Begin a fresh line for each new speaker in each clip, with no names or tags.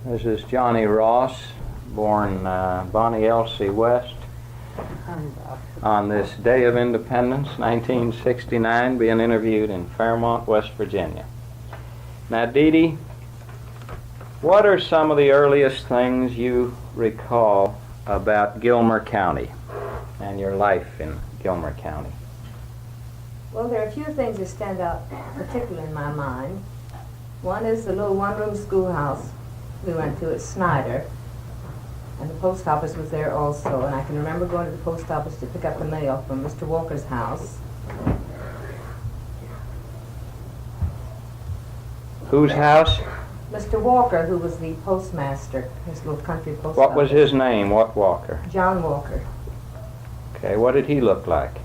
This is Johnny Ross, born Bonnie Elsie West, on this day of independence, 1969, being interviewed in Fairmont, West Virginia. Now, Dee Dee, what are some of the earliest things you recall about Gilmer County and your life in Gilmer County?
Well, there are a few things that stand out particularly in my mind. One is the little one-room schoolhouse we went to at Snyder, and the post office was there also, and I can remember going to the post office to pick up the mail from Mr. Walker's house.
Whose house?
Mr. Walker, who was the postmaster, his little country post office.
What was his name? What Walker?
John Walker.
Okay, what did he look like?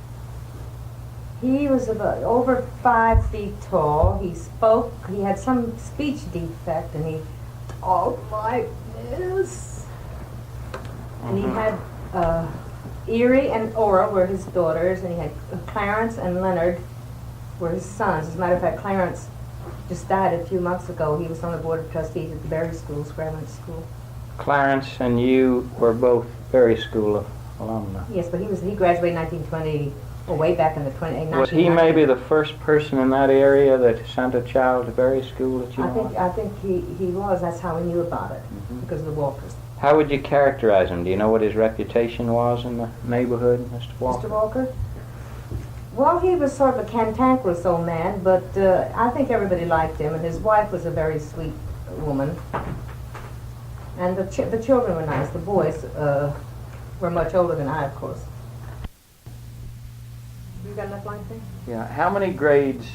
He was about over 5 feet tall. He spoke, he had some speech defect, and he talked like this. And he had Erie and Ora were his daughters, and he had Clarence and Leonard were his sons. As a matter of fact, Clarence just died a few months ago. He was on the board of trustees at the Berry School, Fairmont School.
Clarence and you were both Berry School alumni.
Yes, but he graduated in 1920, or way back in the 1990s.
Was he maybe the first person in that area that sent a child to Berry School that you know?
I think he was. That's how we knew about it, because of the Walkers.
How would you characterize him? Do you know what his reputation was in the neighborhood, Mr. Walker?
Mr. Walker? Well, he was sort of a cantankerous old man, but I think everybody liked him, and his wife was a very sweet woman. And the children were nice. The boys were much older than I, of course. You got enough line thing?
Yeah. How many grades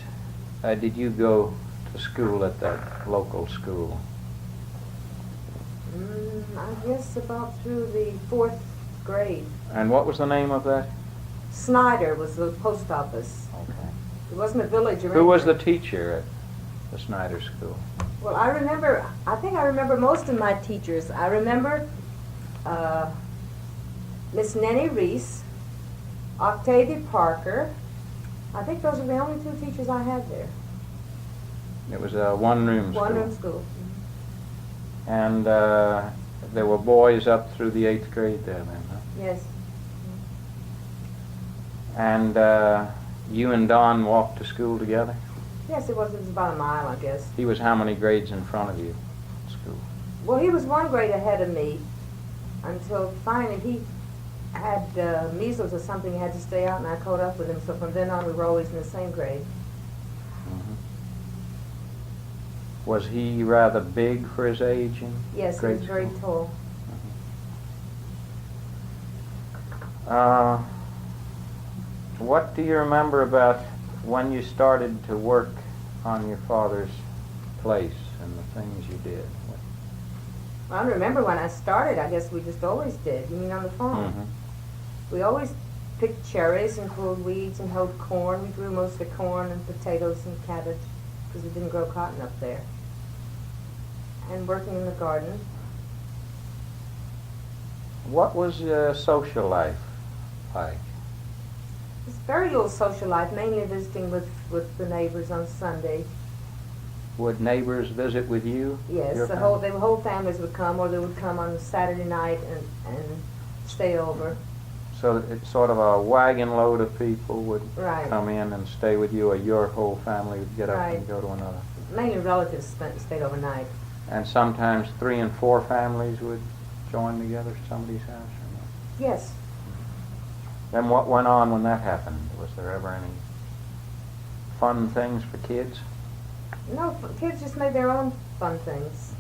did you go to school at that local school?
I guess about through the 4th grade.
And what was the name of that?
Snyder was the post office.
Okay.
It wasn't a village or anything.
Who was the teacher at the Snyder School?
Well, I think I remember most of my teachers. I remember Miss Nenny Reese, Octavia Parker. I think those were the only 2 teachers I had there.
It was a one-room school.
One-room school.
And there were boys up through the 8th grade there then, huh?
Yes.
And you and Don walked to school together?
Yes, it was about a mile, I guess.
He was how many grades in front of you at school?
Well, he was 1 grade ahead of me until finally he had measles or something. He had to stay out, and I caught up with him. So from then on, we were always in the same grade.
Was he rather big for his age?
Yes, he was very tall.
What do you remember about when you started to work on your father's place and the things you did?
Well, I remember when I started, I guess we just always did. You mean on the farm? We always picked cherries and pulled weeds and hoed corn. We grew mostly corn and potatoes and cabbage because we didn't grow cotton up there. And working in the garden.
What was social life like?
It's very little social life, mainly visiting with the neighbors on Sunday.
Would neighbors visit with you?
Yes, the whole families would come, or they would come on Saturday night and stay over.
So it's sort of a wagon load of people would
Right.
come in and stay with you, or your whole family would get up
Right.
and go to another?
Mainly relatives stayed overnight.
And sometimes 3 and 4 families would join together at somebody's house? Or not?
Yes.
Then what went on when that happened? Was there ever any fun things for kids?
No, kids just made their own fun things.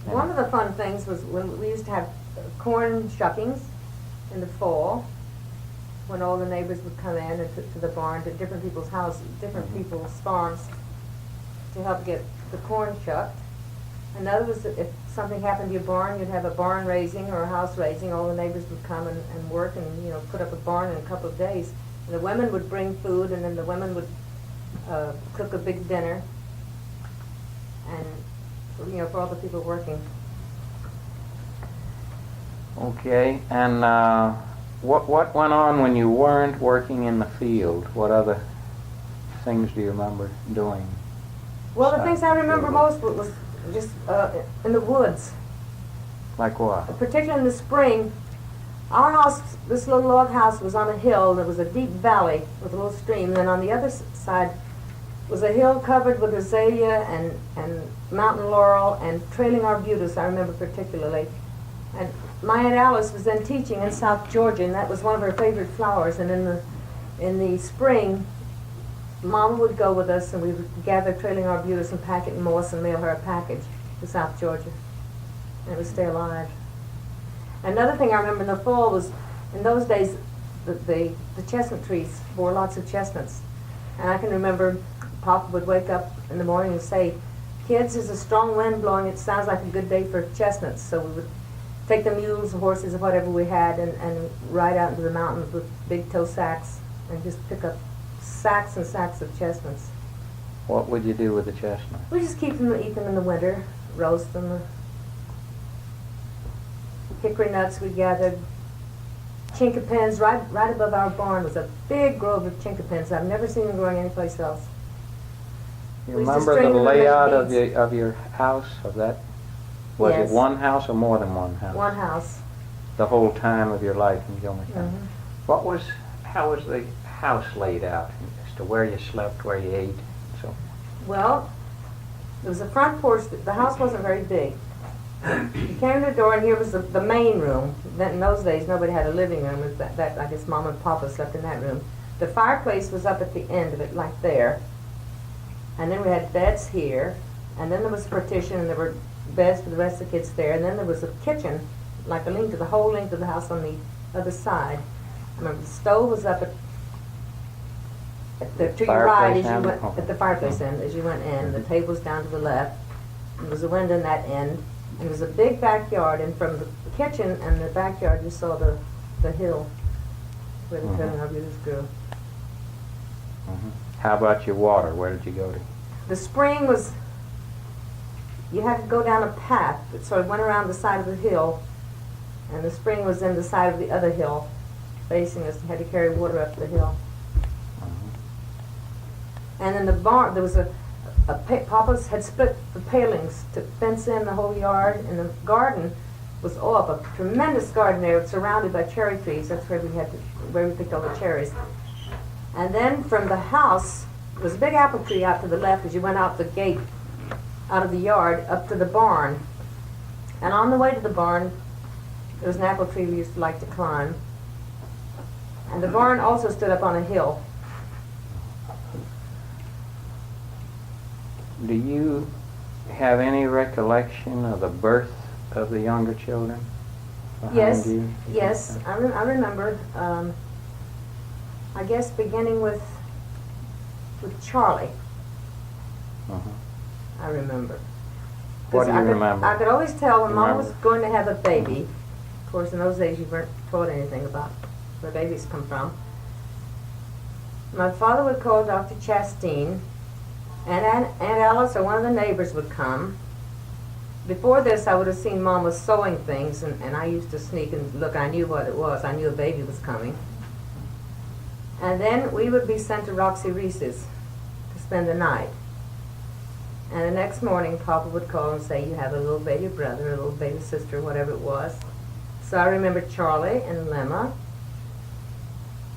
Yeah.
One of the fun things was when we used to have corn shuckings in the fall, when all the neighbors would come in and to the barn, to different people's houses, different people's farms, to help get the corn shucked. Another was that if something happened to your barn, you'd have a barn raising or a house raising. All the neighbors would come and work and put up a barn in a couple of days. And the women would bring food, and then the women would cook a big dinner, and for all the people working.
Okay, and what went on when you weren't working in the field? What other things do you remember doing?
Well, the things I remember most was just in the woods.
Like what?
Particularly in the spring. Our house, this little log house, was on a hill. There was a deep valley with a little stream. And then on the other side was a hill covered with azalea and mountain laurel and trailing arbutus, I remember particularly. And my Aunt Alice was then teaching in South Georgia, and that was one of her favorite flowers. And in the spring, Mama would go with us, and we would gather trailing arbutus and pack it in moss and mail her a package to South Georgia. And it would stay alive. Another thing I remember in the fall was, in those days, the chestnut trees bore lots of chestnuts. And I can remember Papa would wake up in the morning and say, "Kids, there's a strong wind blowing. It sounds like a good day for chestnuts." So we would take the mules, the horses, or whatever we had, and ride out into the mountains with big tow sacks and just pick up sacks and sacks of chestnuts.
What would you do with the chestnut?
We just keep them, eat them in the winter, roast them. Hickory nuts we gathered. Chinkapins, right above our barn was a big grove of chinkapins. I've never seen them growing anyplace else.
You
We used to
remember
string
the
them to make
layout of
beads.
your house, of that? Was
Yes.
it one house or more than one house?
One house.
The whole time of your life in Gilmer County?
Mhm.
How was the house laid out as to where you slept, where you ate? So,
Well, there was a front porch. The house wasn't very big. You came to the door, and here was the main room. Then in those days, nobody had a living room. It was that I guess Mom and Papa slept in that room. The fireplace was up at the end of it, like there. And then we had beds here. And then there was a partition, and there were beds for the rest of the kids there. And then there was a kitchen, like the whole length of the house on the other side. I remember the stove was up to your right as you
Fireplace
went,
end?
at the fireplace end as you went in. The table was down to the left. There was a window in that end. And there was a big backyard, and from the kitchen and the backyard you saw the hill where the trailing arbutus grew.
how about your water? Where did you go to?
The spring was, you had to go down a path that sort of went around the side of the hill, and the spring was in the side of the other hill facing us. You had to carry water up the hill. And in the barn, there was Papa's had split the palings to fence in the whole yard, and the garden was up, a tremendous garden there, surrounded by cherry trees. That's where we picked all the cherries. And then from the house, there was a big apple tree out to the left as you went out the gate, out of the yard, up to the barn. And on the way to the barn, there was an apple tree we used to like to climb. And the barn also stood up on a hill.
Do you have any recollection of the birth of the younger children behind
Yes,
you?
yes, I remember. I guess beginning with Charlie, I remember.
What do you remember?
I could always tell when Mom was
Remember?
going to have a baby. Of course, in those days you weren't taught anything about where babies come from. My father would call Dr. Chastain, and Aunt Alice or one of the neighbors would come. Before this, I would have seen Mama sewing things, and I used to sneak and look. I knew what it was. I knew a baby was coming. And then we would be sent to Roxy Reese's to spend the night. And the next morning, Papa would call and say, "You have a little baby brother, a little baby sister," whatever it was. So I remember Charlie and Lemma.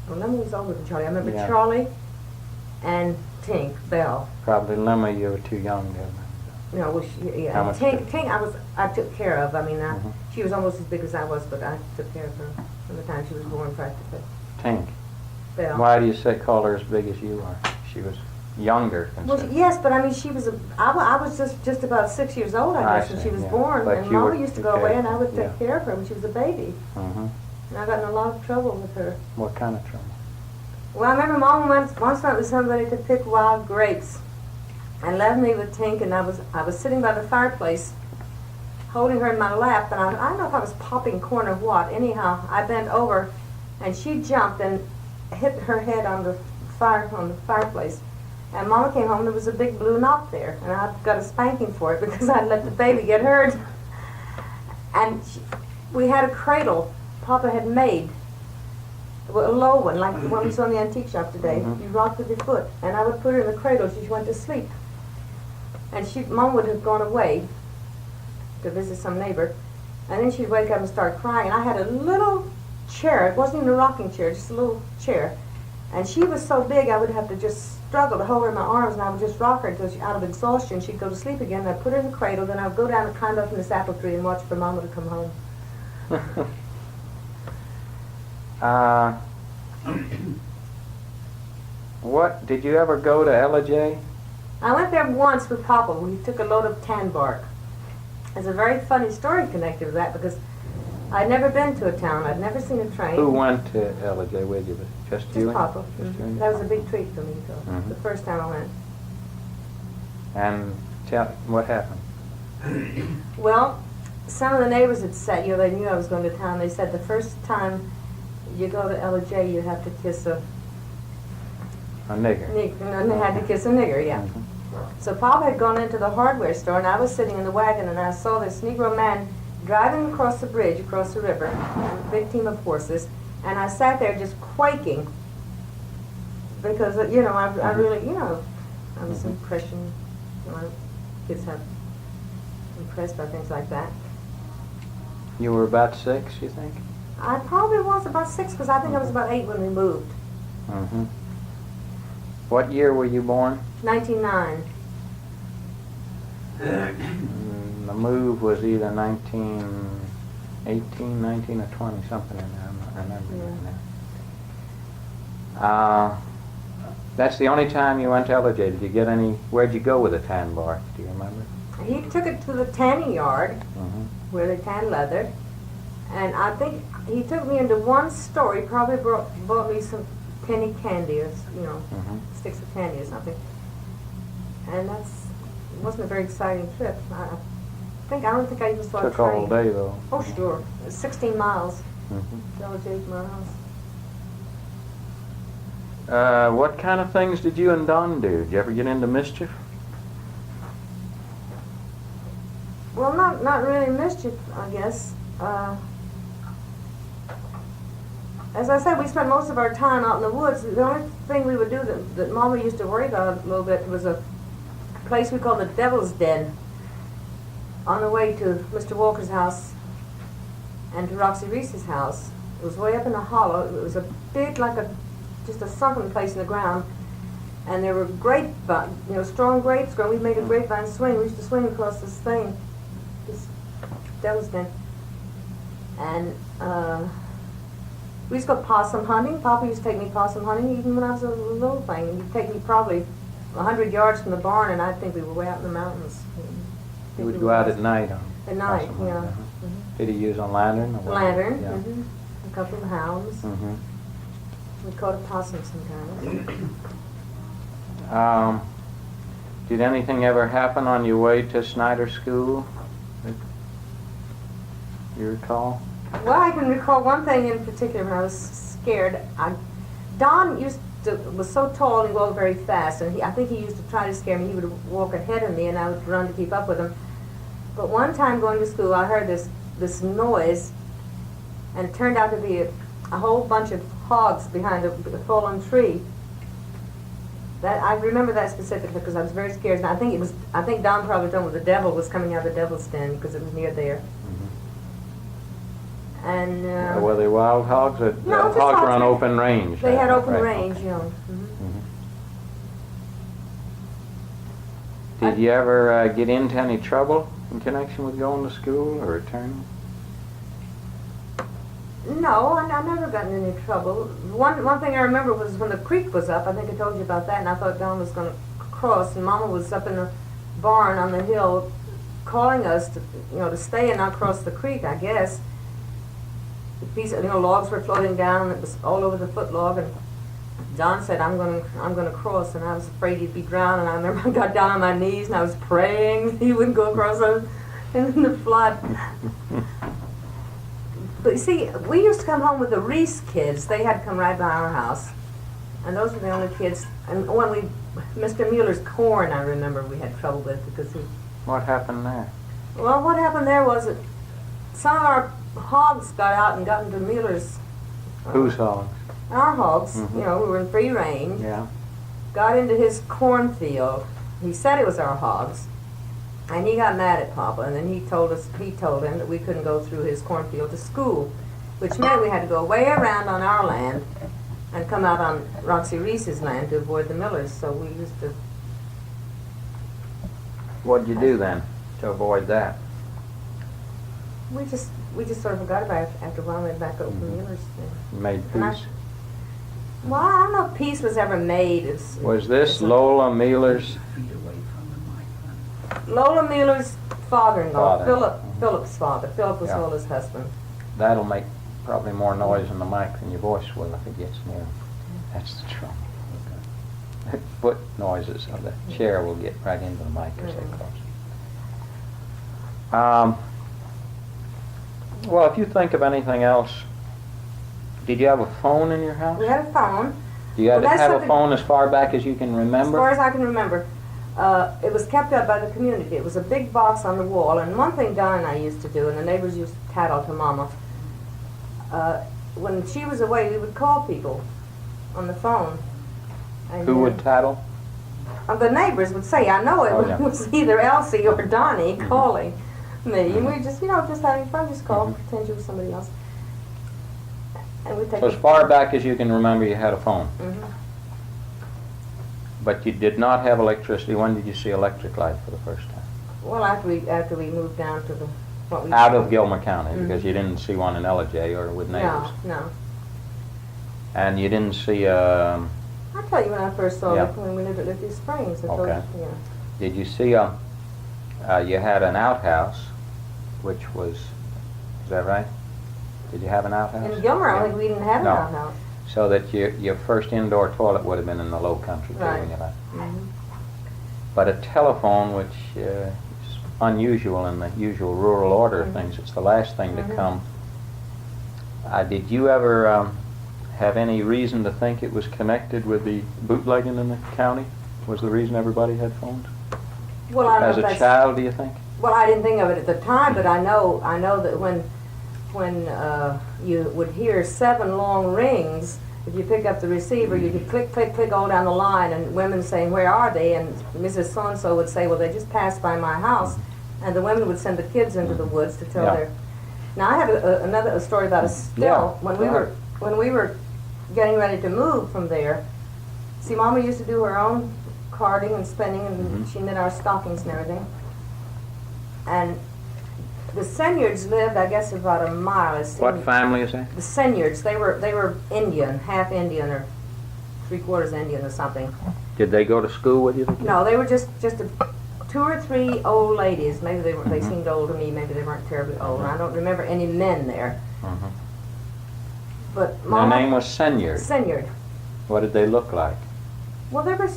Well, Lemma was older than Charlie. I remember
Yeah.
Charlie and Tink Bell.
Probably Lemma, you were too young to remember.
No, well, yeah.
How much
Tink, I took care of. I mean,
Mhm.
she was almost as big as I was, but I took care of her from the time she was born, practically.
Tink.
Bell.
Why do you call her as big as you are? She was younger.
Well, yes, but I mean, she was I was just about 6 years old, I
I
guess, when
see,
she was
yeah.
born.
But
And
you
Mama
were-
used to go
okay,
away, and I would
yeah.
take care of her when she was a baby.
Mm-hmm.
And I got in a lot of trouble with her.
What kind of trouble?
Well, I remember Mom once went with somebody to pick wild grapes, and left me with Tink, and I was sitting by the fireplace, holding her in my lap, and I don't know if I was popping corn or what. Anyhow, I bent over, and she jumped and hit her head on the fireplace. And Mama came home, there was a big blue knot there, and I got a spanking for it because I'd let the baby get hurt. And we had a cradle Papa had made, a low one, like the one we saw in the antique shop today.
Mhm.
You rocked with your foot, and I would put her in the cradle as she went to sleep. And Mom would have gone away to visit some neighbor, and then she'd wake up and start crying. And I had a little chair. It wasn't even a rocking chair, just a little chair. And she was so big, I would have to just struggle to hold her in my arms, and I would just rock her until she, out of exhaustion, she'd go to sleep again. I'd put her in the cradle, then I would go down and climb up in this apple tree and watch for Mama to come home.
What, did you ever go to Ellijay?
I went there once with Papa. We took a load of tan bark. There's a very funny story connected with that because I'd never been to a town. I'd never seen a train.
Who went to Ellijay with you? Just you and
Papa.
Just you and
That
your
was a big treat for me, though.
Mhm.
The first time I went.
And tell what happened.
Well, some of the neighbors had said, they knew I was going to town. They said the first time you go to Ellijay, you have to kiss a
nigger.
And they had to kiss a nigger, yeah.
Mhm.
So Papa had gone into the hardware store, and I was sitting in the wagon, and I saw this Negro man driving across the bridge, across the river, with a big team of horses, and I sat there just quaking because, I really, I was impression, kids have impressed by things like that.
You were about 6, you think?
I probably was about 6, because I think I was about 8 when we moved.
Mm-hmm. What year were you born?
1909.
The move was either 1918, 19, or 20, something in there. I'm not remembering right now. That's the only time you went to Ellijay. Did you get any? Where'd you go with the tan bark? Do you remember?
He took it to the tanning yard
Mm-hmm.
where they tan leather, and I think he took me into one store. He probably bought me some penny candy, or
Mm-hmm.
sticks of candy or something. And it wasn't a very exciting trip. I don't think I even saw a
Took
train.
all day though.
Oh sure, it was 16 miles.
Mm-hmm.
Ellijay from our house.
What kind of things did you and Don do? Did you ever get into mischief?
Well, not really mischief, I guess. As I said, we spent most of our time out in the woods. The only thing we would do that Mama used to worry about a little bit was a place we called the Devil's Den on the way to Mr. Walker's house and to Roxy Reese's house. It was way up in a hollow. It was a big, just a sunken place in the ground. And there were strong grapes growing. We made a grapevine swing. We used to swing across this thing, this Devil's Den. And we used to go possum hunting. Papa used to take me possum hunting even when I was a little thing. He'd take me probably 100 yards from the barn, and I think we were way out in the mountains.
You would go out at night on
At night,
possum
yeah.
hunting, huh?
Mhm.
Did he use a lantern? Or what?
Lantern,
Yeah.
a couple of hounds.
Mm-hmm.
We caught a possum sometimes.
Did anything ever happen on your way to Snyder School that you recall?
Well, I can recall one thing in particular when I was scared. Don was so tall and he walked very fast, and I think he used to try to scare me. He would walk ahead of me, and I would run to keep up with him. But one time going to school, I heard this noise, and it turned out to be a whole bunch of hogs behind a fallen tree. I remember that specifically because I was very scared. And I think Don probably told me the devil was coming out of the devil's den because it was near there. And
Were they wild hogs? Or
No, just
hogs were on
hogs.
open range.
They had open
right.
range,
Did you ever get into any trouble in connection with going to school or returning?
No, I never got in any trouble. One thing I remember was when the creek was up. I think I told you about that, and I thought Don was going to cross, and Mama was up in the barn on the hill calling us to stay and not cross the creek, I guess. These logs were floating down, and it was all over the footlog, and Don said, I'm gonna cross, and I was afraid he'd be drowned, and I remember I got down on my knees and I was praying he wouldn't go across in the flood. But you see, we used to come home with the Reese kids. They had come right by our house, and those were the only kids. And when Mr. Mueller's corn, I remember we had trouble with because
What happened there?
Well, what happened there was that some of our hogs got out and got into Mueller's.
Whose hogs?
Our hogs,
Mhm.
we were in free range,
Yeah.
got into his cornfield. He said it was our hogs. And he got mad at Papa, and then he told him that we couldn't go through his cornfield to school, which meant we had to go way around on our land and come out on Roxy Reese's land to avoid the Millers. So we used to.
What'd you do then to avoid that?
We just sort of forgot about it after a while. We went back over the Millers.
You made
And
peace?
Well, I don't know if peace was ever made.
Was this Lola Mueller's?
Lola Mueller's father-in-law,
Father.
Philip's father. Philip was
Yeah.
Lola's husband.
That'll make probably more noise in the mic than your voice will if it gets near. That's the trouble. Okay. Foot noises of the chair will get right into the mic as they close. Well, if you think of anything else, did you have a phone in your house?
We had a phone.
Do you have,
Well, that's
have a
something-
phone as far back as you can
As
remember?
far as I can remember, it was kept up by the community. It was a big box on the wall, and one thing Don and I used to do, and the neighbors used to tattle to Mama, when she was away, we would call people on the phone. And,
Who would tattle?
The neighbors would say, I know it
Oh, yeah.
was either Elsie or Donnie calling me, and we just, just having fun, just call, pretend you were somebody else. And we'd take
So as far back as you can remember, you had a phone.
Mhm.
But you did not have electricity. When did you see electric light for the first time?
Well, after we moved down to what we
Out of Gilmer County, because you didn't see one in Ellijay or with neighbors.
No.
And you didn't see,
I'll tell you when I first saw
Yeah.
it when we lived at Lithia Springs. I told
Okay.
you,
did you see, you had an outhouse, which was, is that right? Did you have an outhouse?
In Gilmer, I
Yeah.
think we didn't have
No.
an outhouse.
So that your first indoor toilet would have been in the low country too,
Right.
when you left.
Mhm.
But a telephone, which is unusual in the usual rural order of things, it's the last thing to come. Did you ever have any reason to think it was connected with the bootlegging in the county? Was the reason everybody had phones?
Well, I don't
As
know
a
if that's,
child, do you think?
well, I didn't think of it at the time, but I know that when you would hear 7 long rings, if you pick up the receiver, you could click, click, click all down the line, and women saying, "Where are they?" And Mrs. So-and-so would say, "Well, they just passed by my house," and the women would send the kids into the woods to tell
Yeah.
their. Now I have another story about a still.
Yeah,
When
go ahead.
when we were getting ready to move from there, see, Mama used to do her own carding and spinning, and she knit our stockings and everything. And the Senyards lived, I guess, about a mile.
What family is that?
The Senyards, they were Indian, half Indian or 3/4 Indian or something.
Did they go to school with you? the kids?
No, they were just 2 or 3 old ladies. Maybe they were. They seemed old to me. Maybe they weren't terribly old. I don't remember any men there.
Mhm.
But
Their
Mama,
name was Senyard.
Senyard.
What did they look like?
Well, they were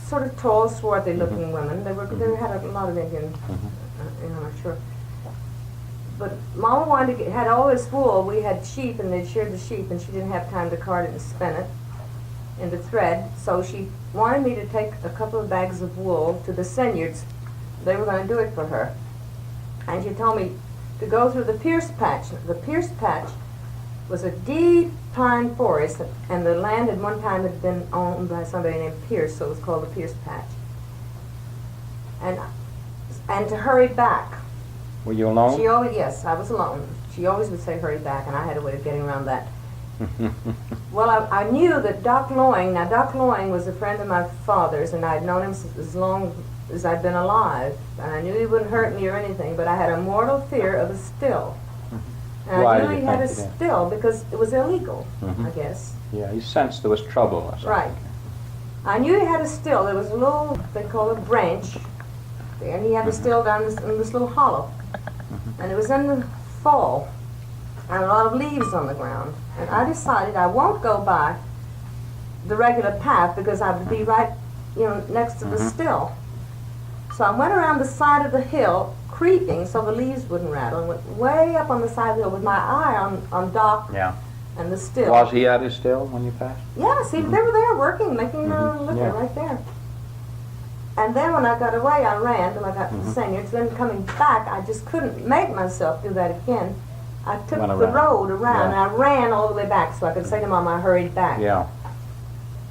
sort of tall, swarthy-looking women. They had a lot of Indian, I'm sure. But Mama wanted to had all this wool. We had sheep, and they'd sheared the sheep, and she didn't have time to card it and spin it into thread. So she wanted me to take a couple of bags of wool to the Senyards. They were going to do it for her. And she told me to go through the Pierce Patch. The Pierce Patch was a deep pine forest, and the land at one time had been owned by somebody named Pierce, so it was called the Pierce Patch. And to hurry back.
Were you alone?
Yes, I was alone. She always would say hurry back, and I had a way of getting around that. Well, I knew that Doc Loing was a friend of my father's, and I'd known him as long as I'd been alive, and I knew he wouldn't hurt me or anything, but I had a mortal fear of a still. And
Why
I
did
knew
you
he had a
think you did?
still because it was illegal, I guess.
Yeah, you sensed there was trouble or something.
Right. I knew he had a still. There was a little, they call it a branch, and he had a still down in this little hollow. And it was in the fall, and a lot of leaves on the ground. And I decided I won't go by the regular path because I would be right, next to the still. So I went around the side of the hill, creeping so the leaves wouldn't rattle, and went way up on the side of the hill with my eye on Doc
Yeah.
and the still.
Was he at his still when you passed?
Yeah, see, they were there working, making liquor
Yeah.
right there. And then when I got away, I ran till I got to the Senyards. Then coming back, I just couldn't make myself do that again. I took
Went
the
around.
road around,
Yeah.
and I ran all the way back so I could say to Mom I hurried back.
Yeah.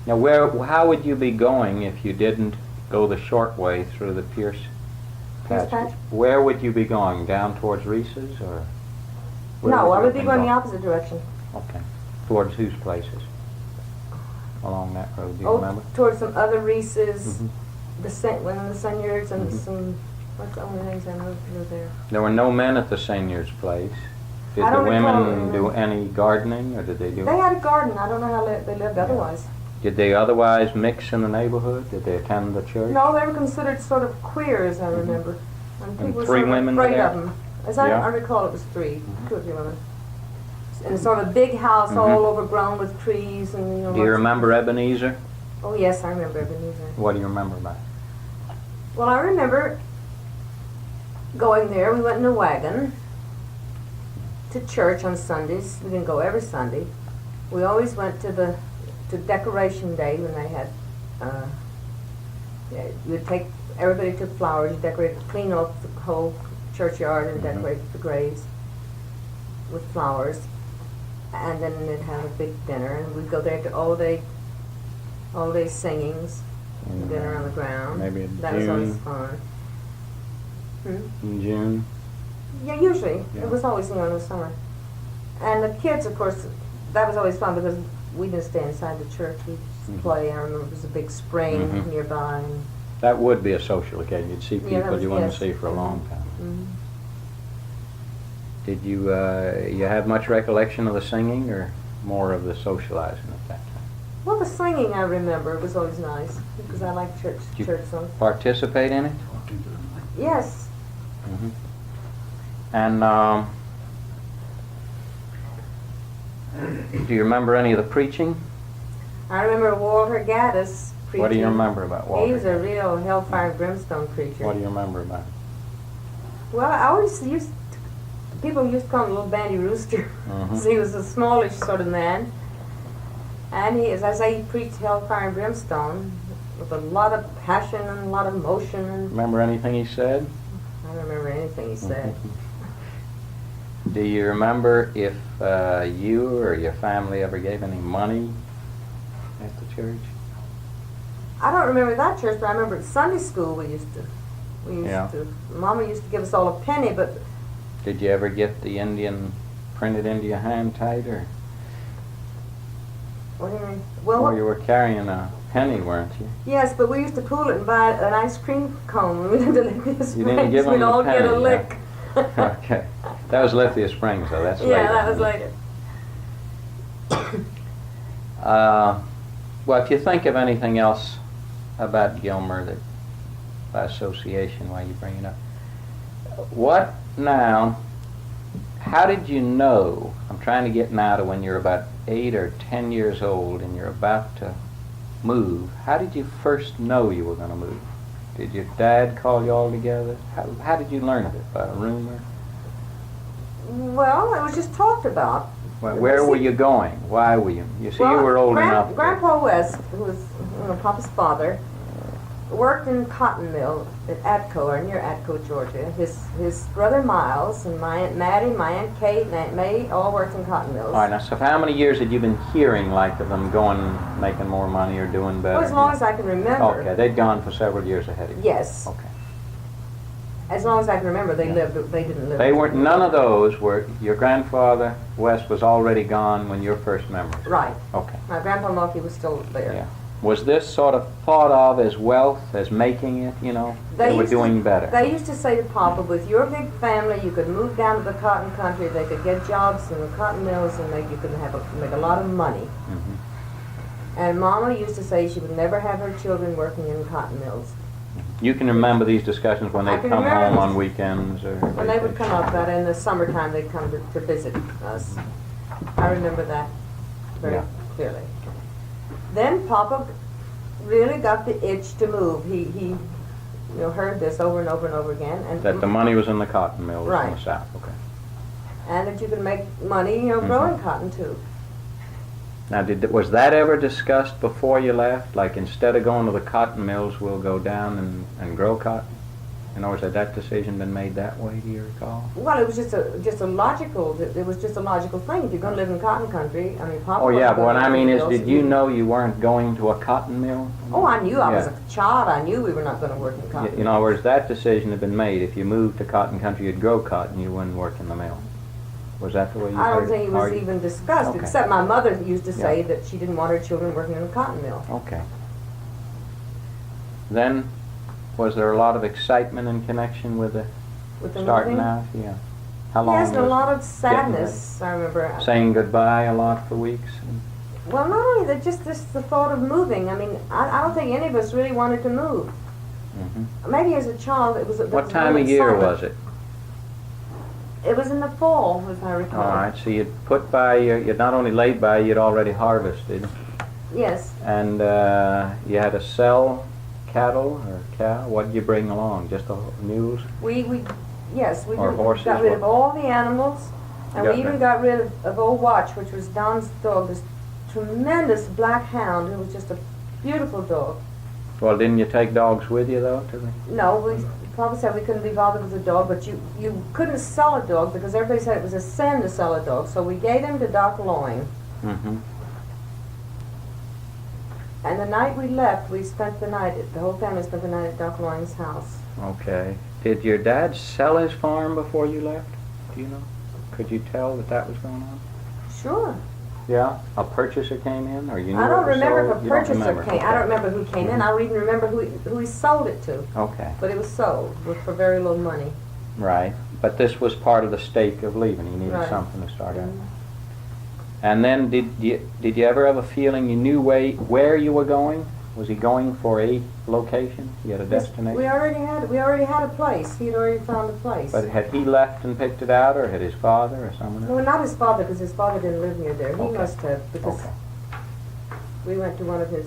Now, how would you be going if you didn't go the short way through the Pierce
Patch?
Where would you be going? Down towards Reese's, or? where
No, I would be
you
going the
go?
opposite direction.
Okay. Towards whose places? Along that road, do you
Oh,
remember?
towards some other Reese's,
Mhm.
one of the seniors and
Mhm.
some, what's the only names I know there?
There were no men at the seniors' place. Did
I
the
don't recall
women do any gardening, or did they do?
They had a garden. I don't know how they lived otherwise.
Did they otherwise mix in the neighborhood? Did they attend the church?
No, they were considered sort of queer, as I remember. And people were
three
sort of
women were
afraid
there?
of them. As
Yeah.
I recall, it was three, 2 or 3 women. And sort of a big house, all overgrown with trees, and
Do you remember Ebenezer?
Oh yes, I remember Ebenezer.
What do you remember about it?
Well, I remember going there. We went in a wagon to church on Sundays. We didn't go every Sunday. We always went to Decoration Day when they had. You'd take everybody took flowers, you decorate, clean off the whole churchyard and decorate the graves with flowers, and then they'd have a big dinner, and we'd go there to all day singings, dinner on the ground.
Maybe in
That was always
June.
fun.
In June?
Yeah, usually.
Yeah.
It was always in the summer. And the kids, of course, that was always fun because we didn't stay inside the church. We just play. I remember there was a big spring nearby. And
That would be a social occasion. You'd see
Yeah, that
people
was-
you wouldn't
yes.
see for a long time.
Mhm.
Did you have much recollection of the singing, or more of the socializing at that time?
Well, the singing I remember was always nice because I like
Did you
church songs.
participate in it?
Yes.
Mm-hmm. And do you remember any of the preaching?
I remember Walter Gaddis preaching.
What do you remember about Walter?
He was a real hellfire and brimstone preacher.
What do you remember about it?
Well, I always people used to call him Little Bandy Rooster.
Mhm.
So he was a smallish sort of man. And he, as I say, he preached hellfire and brimstone with a lot of passion and a lot of emotion. And
Remember anything he said?
I don't remember anything he said.
Do you remember if you or your family ever gave any money at the church?
I don't remember that church, but I remember at Sunday school we used
Yeah.
to, Mama used to give us all a penny, but
Did you ever get the Indian printed into your hand tight, or
what do you mean? Well,
you were carrying a penny, weren't you?
yes, but we used to pool it and buy an ice cream cone when we went to Lithia Springs.
You didn't give them
We'd
the
all get a
penny,
lick.
Okay. That was Lithia Springs, though. That's later.
Yeah, that was later.
Well, if you think of anything else about Gilmer that, by association, while you bring it up, what now? How did you know? I'm trying to get now to when you're about 8 or 10 years old and you're about to move. How did you first know you were going to move? Did your dad call you all together? How did you learn of it? By a rumor?
Well, it was just talked about.
Where were you going? Why were you? You see, you were old enough.
Grandpa West, who was Papa's father, worked in cotton mill at Atco, or near Atco, Georgia. His brother Miles and my Aunt Mattie, my Aunt Kate, and Aunt May all worked in cotton mills.
All right, now, so for how many years had you been hearing, like, of them going, making more money or doing better?
Well, as long as I can remember.
Okay, they'd gone for several years ahead of you.
Yes.
Okay.
As long as I can remember, they didn't live.
They weren't, none of those were, your grandfather, West, was already gone when your first memories?
Right.
Okay,
My Grandpa Mulkey was still there.
yeah. Was this sort of thought of as wealth, as making it, you know? They were
used to-
doing better.
They used to say to Papa, with your big family, you could move down to the cotton country, they could get jobs in the cotton mills, and you could make a lot of money.
Mhm.
And Mama used to say she would never have her children working in cotton mills.
You can remember these discussions when
I
they'd
can
come
remember
home
this.
on weekends or...
When they would come up, that in the summertime, they'd come to visit us. I remember that very
Yeah.
clearly. Then Papa really got the itch to move. He heard this over and over and over again. And
That the money was in the cotton mills in
Right.
the South, okay.
and that you could make money, growing cotton too.
Now, was that ever discussed before you left? Like, instead of going to the cotton mills, we'll go down and grow cotton? In other words, had that decision been made that way, do you recall?
Well, it was just a logical, it was just a logical thing. If you're going to live in cotton country, I mean, Papa
Oh, yeah,
wasn't
but what
gonna
I mean
live
is,
in
did
Bill's-
you know you weren't going to a cotton mill?
Oh, I knew. I was
Yeah.
a child. I knew we were not going to work in cotton.
In other words, that decision had been made. If you moved to cotton country, you'd grow cotton, you wouldn't work in the mill. Was that the way you
I
heard
don't think it was
argued?
even discussed,
Okay.
except my mother used to say
Yeah.
that she didn't want her children working in a cotton mill.
Okay. Then, was there a lot of excitement in connection with the
With the
starting
moving.
out? Yeah. How long
Yes, and a
was
lot
it?
of sadness, I remember.
Saying goodbye a lot for weeks?
Well, not only that, just the thought of moving. I mean, I don't think any of us really wanted to move.
Mm-hmm.
Maybe as a child it was.
What time of year was it?
It was in the fall, as I recall.
All right, so you'd put by, you'd not only laid by, you'd already harvested,
Yes.
and you had to sell cattle or cow. What did you bring along? Just the mules?
Yes, we
Or horses,
got rid of
what?
all the animals, and
Got
we even
rid-
got rid of Old Watch, which was Don's dog, this tremendous black hound who was just a beautiful dog.
Well, didn't you take dogs with you though? To the...
No, we probably said we couldn't be bothered with a dog, but you couldn't sell a dog because everybody said it was a sin to sell a dog. So we gave him to Doc Loing,
Mm-hmm.
and the night we left, we spent the night. The whole family spent the night at Doc Loing's house.
Okay. Did your dad sell his farm before you left? Do you know? Could you tell that was going on?
Sure.
Yeah. A purchaser came in, or you knew
I don't
it was
remember
sold?
if a
You don't
purchaser
remember.
came. I don't remember who came in. I don't even remember who he sold it to.
Okay.
But it was sold for very little money.
Right. But this was part of the stake of leaving. You needed
Right.
something to start out.
Mhm.
And then did you ever have a feeling you knew where you were going? Was he going for a location? He had a destination?
We already had a place. He had already found a place.
But had he left and picked it out, or had his father or someone else?
No, not his father, because his father didn't live near there. He
Okay.
must have, because
Okay.
we went to one of his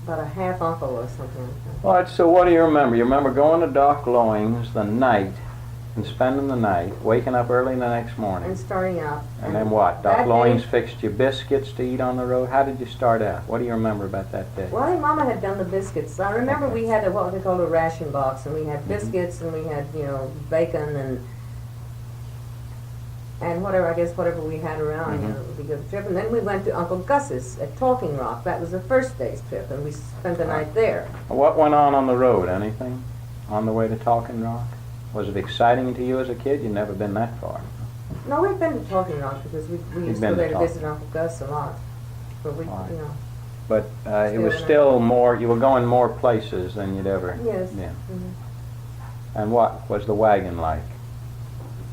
about a half uncle or something like that.
All right, so what do you remember? You remember going to Doc Loing's the night and spending the night, waking up early the next morning.
And starting out.
And then what?
that
Doc Loing's
day-
fixed you biscuits to eat on the road? How did you start out? What do you remember about that day?
Well, I think Mama had done the biscuits. I remember
Okay.
we had what they called a ration box, and we had
Mhm.
biscuits, and we had bacon and whatever, I guess whatever we had around,
Mhm.
it was a good trip. And then we went to Uncle Gus's at Talking Rock. That was the first day's trip, and we spent the night there.
What went on the road? Anything? On the way to Talking Rock? Was it exciting to you as a kid? You'd never been that far.
No, we've been to Talking Rock because we used to
been
go there
to
to
Talking.
visit Uncle Gus a lot. But we,
All right.
you know,
But it was
Still
still more, you were going more places than you'd ever.
yes.
Yeah.
Mhm.
And what was the wagon like?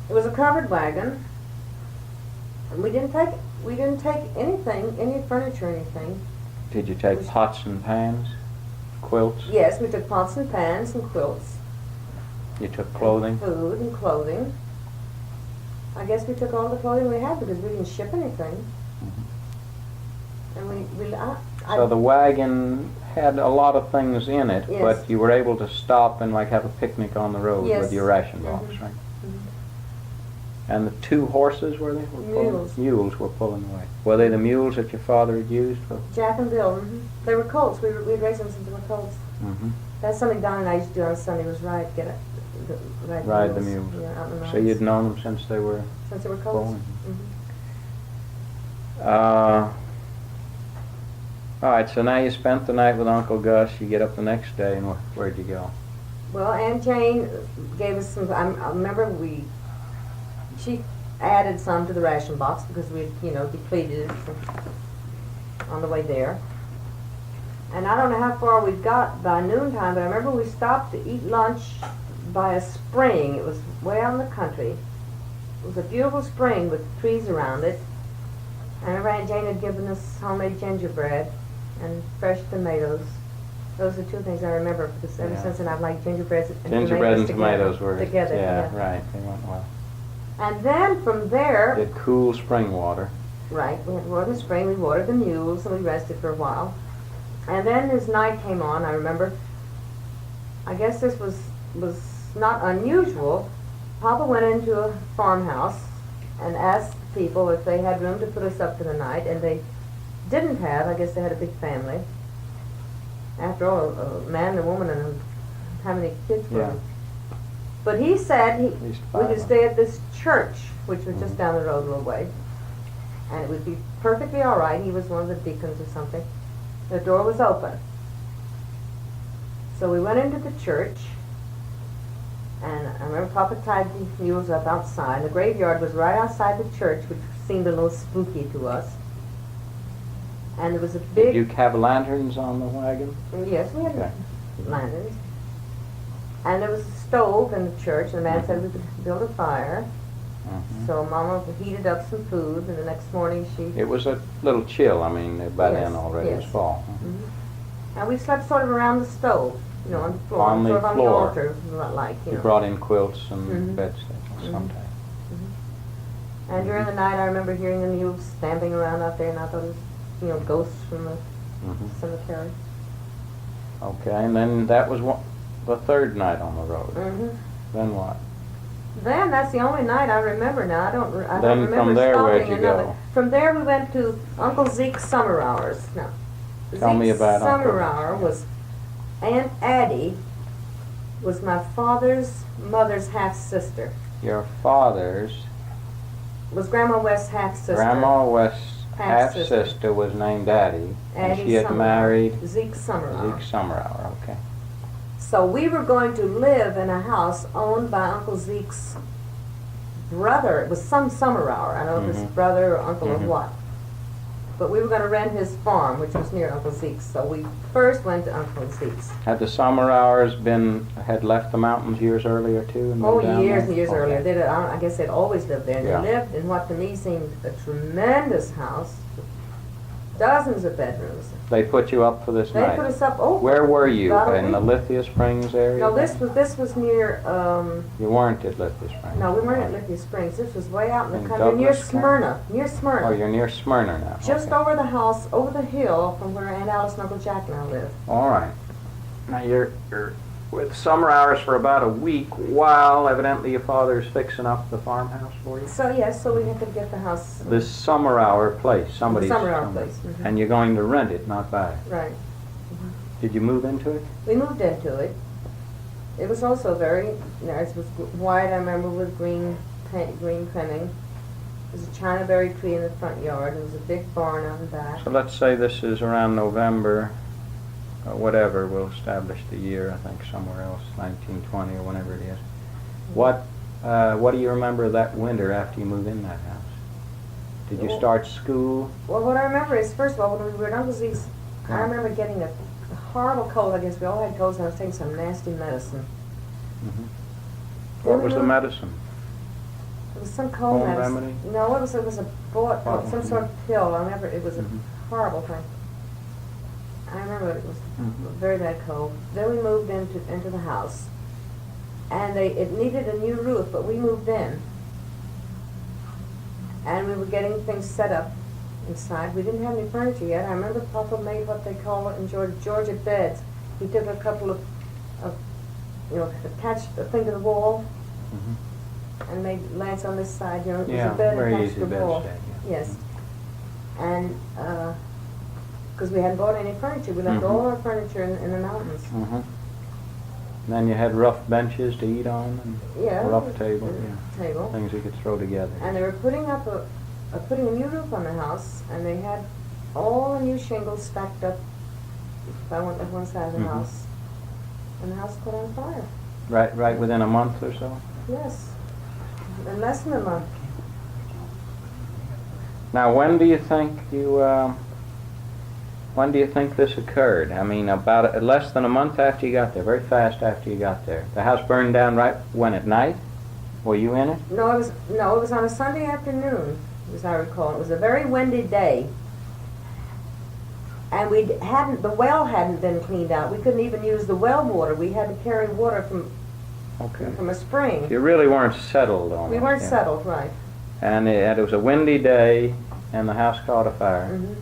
It was a covered wagon. And we didn't take anything, any furniture, or anything.
Did you take
was-
pots and pans? Quilts?
Yes, we took pots and pans and quilts.
You took clothing?
Food and clothing. I guess we took all the clothing we had because we didn't ship anything. And
So the wagon had a lot of things in it,
Yes.
but you were able to stop and like have a picnic on the road
Yes.
with your ration box,
Mhm.
right?
Mhm.
And the two horses were they? Were pulling?
Mules.
Mules were pulling away. Were they the mules that your father had used?
Jack and Bill, they were colts. We'd raise them since they were colts.
Mm-hmm.
That's something Don and I used to do on Sunday was ride
Ride the mules.
Yeah, out in the
So
mountains.
you'd known them since they were
Since they were colts.
born?
Mhm.
All right, so now you spent the night with Uncle Gus. You get up the next day, and where'd you go?
Well, Aunt Jane gave us some. I remember she added some to the ration box because we, depleted it on the way there. And I don't know how far we got by noontime, but I remember we stopped to eat lunch by a spring. It was way out in the country. It was a beautiful spring with trees around it. I remember Aunt Jane had given us homemade gingerbread and fresh tomatoes. Those are two things I remember because ever
Yeah.
since then I've liked gingerbread and
Gingerbread and
together.
tomatoes were
together.
yeah, right. They went well.
And then from there,
Did cool spring water.
right, we had water in the spring. We watered the mules and we rested for a while. And then as night came on, I remember. I guess this was not unusual. Papa went into a farmhouse and asked people if they had room to put us up for the night, and they didn't have. I guess they had a big family. After all, a man, a woman, and how many kids were.
Yeah.
But he said
At least
we
5
could
of
stay at this church, which was just
Mhm.
down the road a little way, and it would be perfectly all right. He was one of the deacons or something. The door was open. So we went into the church, and I remember Papa tied the mules up outside. The graveyard was right outside the church, which seemed a little spooky to us. And there was a
Did
big...
you have lanterns on the wagon?
Yes, we had
Okay.
lanterns. And there was a stove in the church, and the man said we could build a fire.
Mhm.
So Mama heated up some food, and the next morning she...
It was a little chill. I mean, by then
Yes,
already it was
yes.
fall.
Mhm. And we slept sort of around the stove, you know, on the floor.
On the
sort of on
floor.
the altar, like, you
You
know.
brought in quilts and
Mhm.
bedsteads
Mhm.
sometimes.
And during the night, I remember hearing the mules stamping around out there, and I thought it was, you know, ghosts from the
Mhm.
cemetery.
Okay, and then that was the third night on the road.
Mm-hmm.
Then what?
Then, that's the only night I remember now. I don't
Then
remember
from there, where'd
stopping
you
another.
go?
From there, we went to Uncle Zeke's summer hours. Now,
Tell me
Zeke's
about Uncle.
summer hour was Aunt Addie was my father's mother's half sister.
Your father's
Was Grandma West's half sister.
Grandma West's
Half-sister.
half-sister was named Addie, and
Addie
she had
Summerhour.
married
Zeke's summer hour.
Zeke Summerhour. Okay.
So we were going to live in a house owned by Uncle Zeke's brother. It was some summer hour. I don't know if his
Mhm.
brother or uncle
Mhm.
or what. But we were going to rent his farm, which was near Uncle Zeke's. So we first went to Uncle Zeke's.
Had the Summerhours had left the mountains years earlier too? And
Oh,
moved down
years
there?
and years
Okay.
earlier. I guess they'd always lived there. And
Yeah.
they lived in what to me seemed a tremendous house. Dozens of bedrooms.
They put you up for this
They
night.
put us up over.
Where were you?
about a
In the
week.
Lithia Springs area?
No, this was near,
You weren't at Lithia Springs?
no, we weren't at Lithia Springs. This was way out in
In
the country, near
Douglas County?
Smyrna, near Smyrna.
Oh, you're near Smyrna now.
Just
Okay.
over the house, over the hill from where Aunt Alice and Uncle Jack now live.
All right. Now you're with summer hours for about a week while evidently your father's fixing up the farmhouse for you?
So, yes, so we had to get the house.
This summer hour place, somebody's...
summer hour place, mhm.
And you're going to rent it, not buy it.
Right.
Did you move into it?
We moved into it. It was also very nice. It was white, I remember, with green paint, green trimming. There was a chinaberry tree in the front yard. There was a big barn out in back.
So let's say this is around November, or whatever, we'll establish the year, I think somewhere else, 1920 or whenever it is. What do you remember of that winter after you moved in that house? Did you
Well-
start school?
Well, what I remember is, first of all, when we were at Uncle Zeke's, I
Yeah.
remember getting a horrible cold. I guess we all had colds, and I was taking some nasty medicine.
Mhm. What was the
Mhm.
medicine?
It was some cold
Home
medicine.
remedy?
No, it was a bullet,
Oh,
some sort of pill. I remember it was a
Mhm.
horrible thing. I remember it was
Mhm.
a very bad cold. Then we moved into the house, and it needed a new roof, but we moved in, and we were getting things set up inside. We didn't have any furniture yet. I remember Papa made what they call it in Georgia beds. He took a couple of attached a thing to the wall
Mhm.
and made lance on this side. You know, it was
Yeah,
a bed
very
attached
easy
to the wall.
bedstead, yeah.
Yes. And because we hadn't bought any furniture, we left
Mhm.
all our furniture in the mountains.
Mhm. Then you had rough benches to eat on and
Yeah.
a rough table,
Table.
things you could throw together.
And they were putting up putting a new roof on the house, and they had all the new shingles stacked up by one side of the
Mhm.
house, and the house caught on fire.
Right within a month or so?
Yes, in less than a month.
Now, when do you think this occurred? I mean, about less than a month after you got there, very fast after you got there. The house burned down right when, at night? Were you in it?
No, it was on a Sunday afternoon, as I recall. It was a very windy day, and the well hadn't been cleaned out. We couldn't even use the well water. We had to carry water
Okay.
from a spring.
You really weren't settled on it.
We weren't
yeah.
settled, right?
And it was a windy day, and the house caught a fire.
Mm-hmm.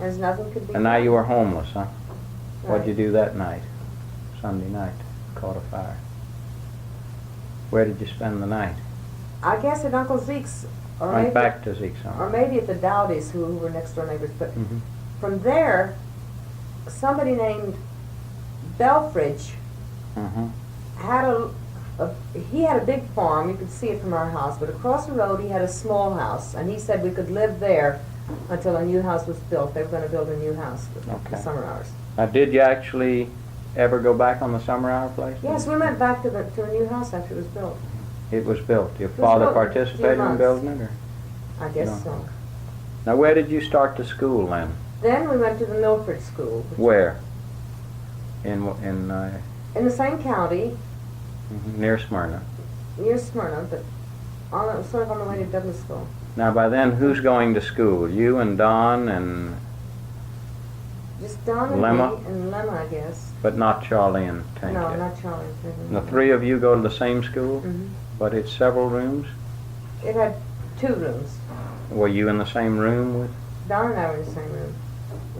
There's nothing could be
And now
done.
you were homeless, huh? What'd you
Right.
do that night? Sunday night, caught a fire. Where did you spend the night?
I guess at Uncle Zeke's, or
Went
maybe,
back to Zeke's
or
home.
maybe at the Dowdys, who were next door neighbors. But
Mhm.
from there, somebody named Belfridge
Mm-hmm.
had he had a big farm. You could see it from our house, but across the road he had a small house, and he said we could live there until a new house was built. They were going to build a new house with the
Okay.
summer hours.
Now, did you actually ever go back on the summer hour place?
Yes, we went back to a new house after it was built.
It was built. Your
was
father
built in a few
participated in
months.
building it, or?
I guess
No.
so.
Now, where did you start the school then?
Then we went to the Milford School.
Where? In
In the same county,
near Smyrna.
near Smyrna, but sort of on the way to Douglasville.
Now, by then, who's going to school? You and Don, and
Just Don and
Lemma?
me and Lemma, I guess.
but not Charlie and Tank
No,
yet.
not Charlie.
The three of you go to the same school,
Mhm.
but it's several rooms?
It had 2 rooms.
Were you in the same room with?
Don and I were in the same room.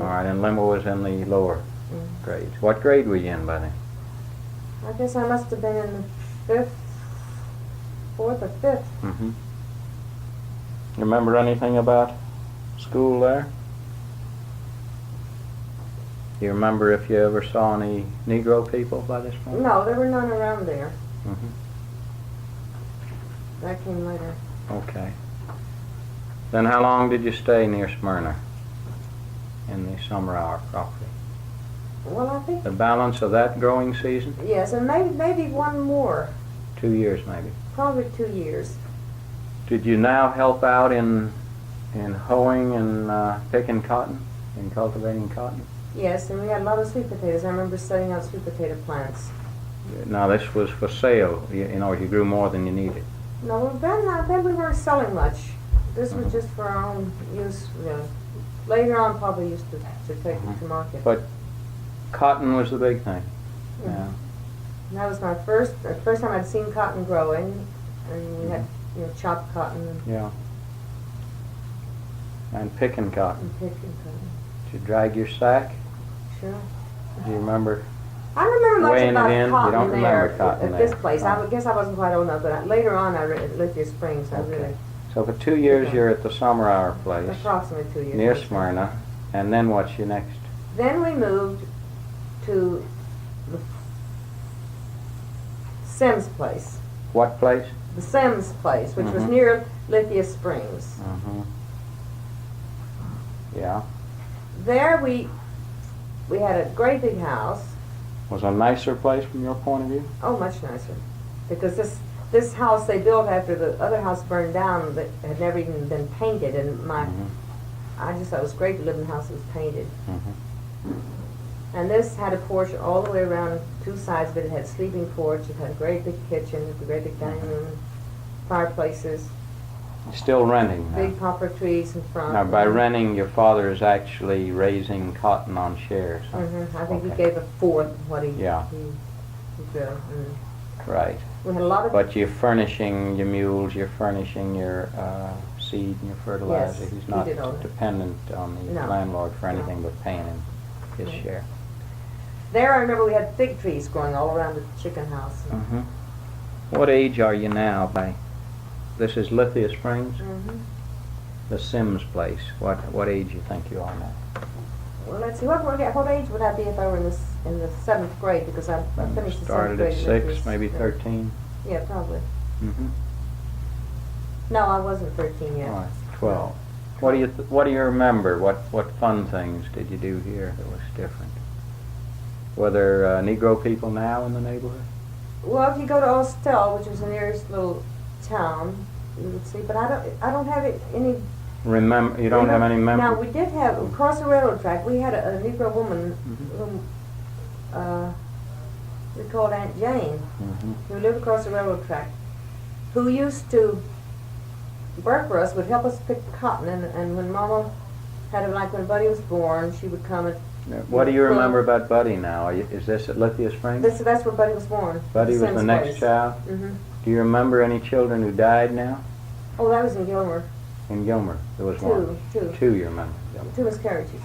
All right, and Lemma was in the lower
Mhm.
grades. What grade were you in by then?
I guess I must have been in the 5th, 4th or 5th.
Mm-hmm. You remember anything about school there? Do you remember if you ever saw any Negro people by this point?
No, there were none around there.
Mm-hmm.
That came later.
Okay. Then how long did you stay near Smyrna in the summer hour property?
Well, I think,
The balance of that growing season?
yes, and maybe one more.
2 years maybe.
Probably 2 years.
Did you now help out in hoeing and picking cotton, in cultivating cotton?
Yes, and we had a lot of sweet potatoes. I remember setting out sweet potato plants.
Now this was for sale, you know, you grew more than you needed.
No, then we weren't selling much. This was just for our own use, really. Later on, probably used to take it to market.
But cotton was the big thing.
Mhm.
Yeah.
And that was my first time I'd seen cotton growing, and we had, chopped cotton
Yeah. And picking cotton.
and picking cotton.
Did you drag your sack?
Sure.
Do you remember?
I don't remember much
Weighing it
about
in? You
cotton
don't remember
there
cotton
at this
there.
place. I
Oh.
would guess I wasn't quite old enough, but later on I read at Lithia Springs. I
Okay.
really,
So for 2 years
Okay.
you're at the summer hour place
approximately 2 years.
near Smyrna, and then what's your next?
Then we moved to the Sims place.
What place?
The Sims place, which was
Mhm.
near Lithia Springs.
Mm-hmm. Yeah.
There we had a great big house.
Was a nicer place from your point of view?
Oh, much nicer. Because this house they built after the other house burned down that had never even been painted, and I just thought it was great to live in a house that was painted.
Mm-hmm.
And this had a porch all the way around 2 sides of it. It had a sleeping porch. It had a great big kitchen, a great big dining room, fireplaces,
Still renting now.
big poplar trees in front.
Now, by renting, your father is actually raising cotton on shares. Huh?
I think
Okay.
he gave a fourth of what he
Yeah.
he grew. And
Right.
we had a lot of
But you're furnishing your mules, you're furnishing your seed and your fertilizer.
Yes,
He's
he
not
did all that.
dependent on the
No.
landlord for anything
No.
but paying him his
No.
share.
There. I remember we had fig trees growing all around the chicken house.
Mm-hmm. What age are you now? This is Lithia Springs,
Mhm.
the Sims place. What age you think you are now?
Well, let's see. What age would I be if I were in the 7th grade? Because I finished the 7th
Started
grade.
at
in
6,
Lithia
maybe
Springs.
13.
Yeah, probably.
Mm-hmm.
No, I wasn't 13 yet.
All right, 12. What do you remember? What fun things did you do here that was different? Were there Negro people now in the neighborhood?
Well, if you go to Austell, which is the nearest little town, you would see. But I don't have any.
Remember? You don't have any
Now
memory?
we did have across the railroad track. We had a Negro woman
Mhm.
whom we called Aunt Jane,
Mm-hmm.
who lived across the railroad track, who used to work for us, would help us pick cotton, and when Mama had like when Buddy was born, she would come and
What do you remember about Buddy now? Is this at Lithia Springs?
that's where Buddy was born.
Buddy was the
Sims
next
place.
child.
Mm-hmm.
Do you remember any children who died now?
Oh, that was in Gilmer.
In Gilmer, there was one.
Two.
Two, you remember? Gilmer.
2 miscarriages.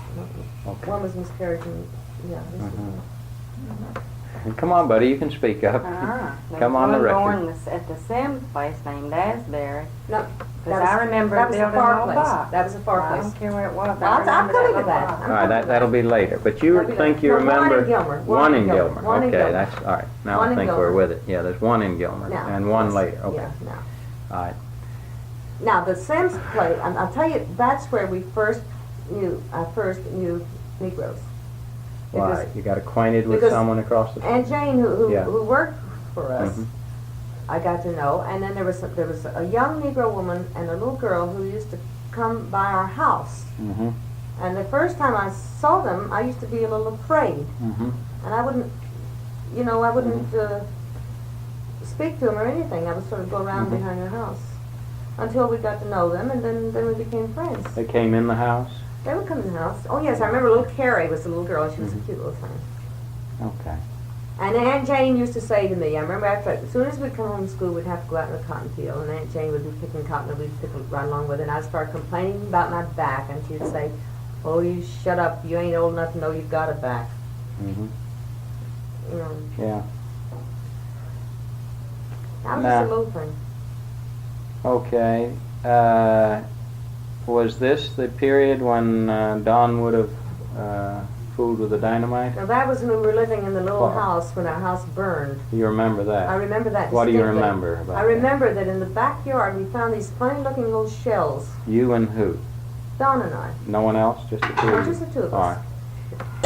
Okay.
One was miscarriage, and yeah. This was
Mhm.
one.
Come on, buddy, you can speak up. Come on the record.
Born at the Sims place named Asbury.
No.
Because I remember
that was a
building a
far
little
place.
box.
That was a far
I
place.
don't care where it was.
I'll come into that.
All right, that'll be later. But you
That'll be
think
later.
you
No, one
remember...
in Gilmer.
One in Gilmer.
One in
Okay,
Gilmer.
that's, all right. Now
One
I
in
think we're
Gilmer.
with it. Yeah, there's one in Gilmer
Now,
and one
yes.
later. Okay.
Yeah, now.
All right.
Now, the Sims place, I'll tell you, that's where I first knew Negroes.
Why? You got acquainted with
because
someone across the...
Aunt Jane, who
Yeah.
worked for us,
Mhm.
I got to know. And then there was a young Negro woman and a little girl who used to come by our house.
Mm-hmm.
And the first time I saw them, I used to be a little afraid.
Mm-hmm.
And I wouldn't speak to them or anything. I would sort of go around
Mhm.
behind their house until we got to know them, and then we became friends.
They came in the house?
They would come in the house. Oh yes, I remember little Carrie was the little girl. She was
Mhm.
a cute little thing.
Okay.
And Aunt Jane used to say to me, I remember as soon as we'd come home from school, we'd have to go out in the cotton field, and Aunt Jane would be picking cotton, and we'd pick right along with her, and I'd start complaining about my back, and she'd say, "Oh, you shut up, you ain't old enough to know you've got a back."
Mm-hmm.
You know,
Yeah.
that was
Now-
just a little thing.
Okay. Was this the period when Don would have fooled with the dynamite?
Now that was when we were living in the little
Wow.
house when our house burned.
You remember that?
I remember that
What do you
distinctly.
remember about
I remember that in the backyard we found these funny looking little shells.
that? You and who?
Don and I.
No one else? Just the two
No,
of you?
just the two of
All
us.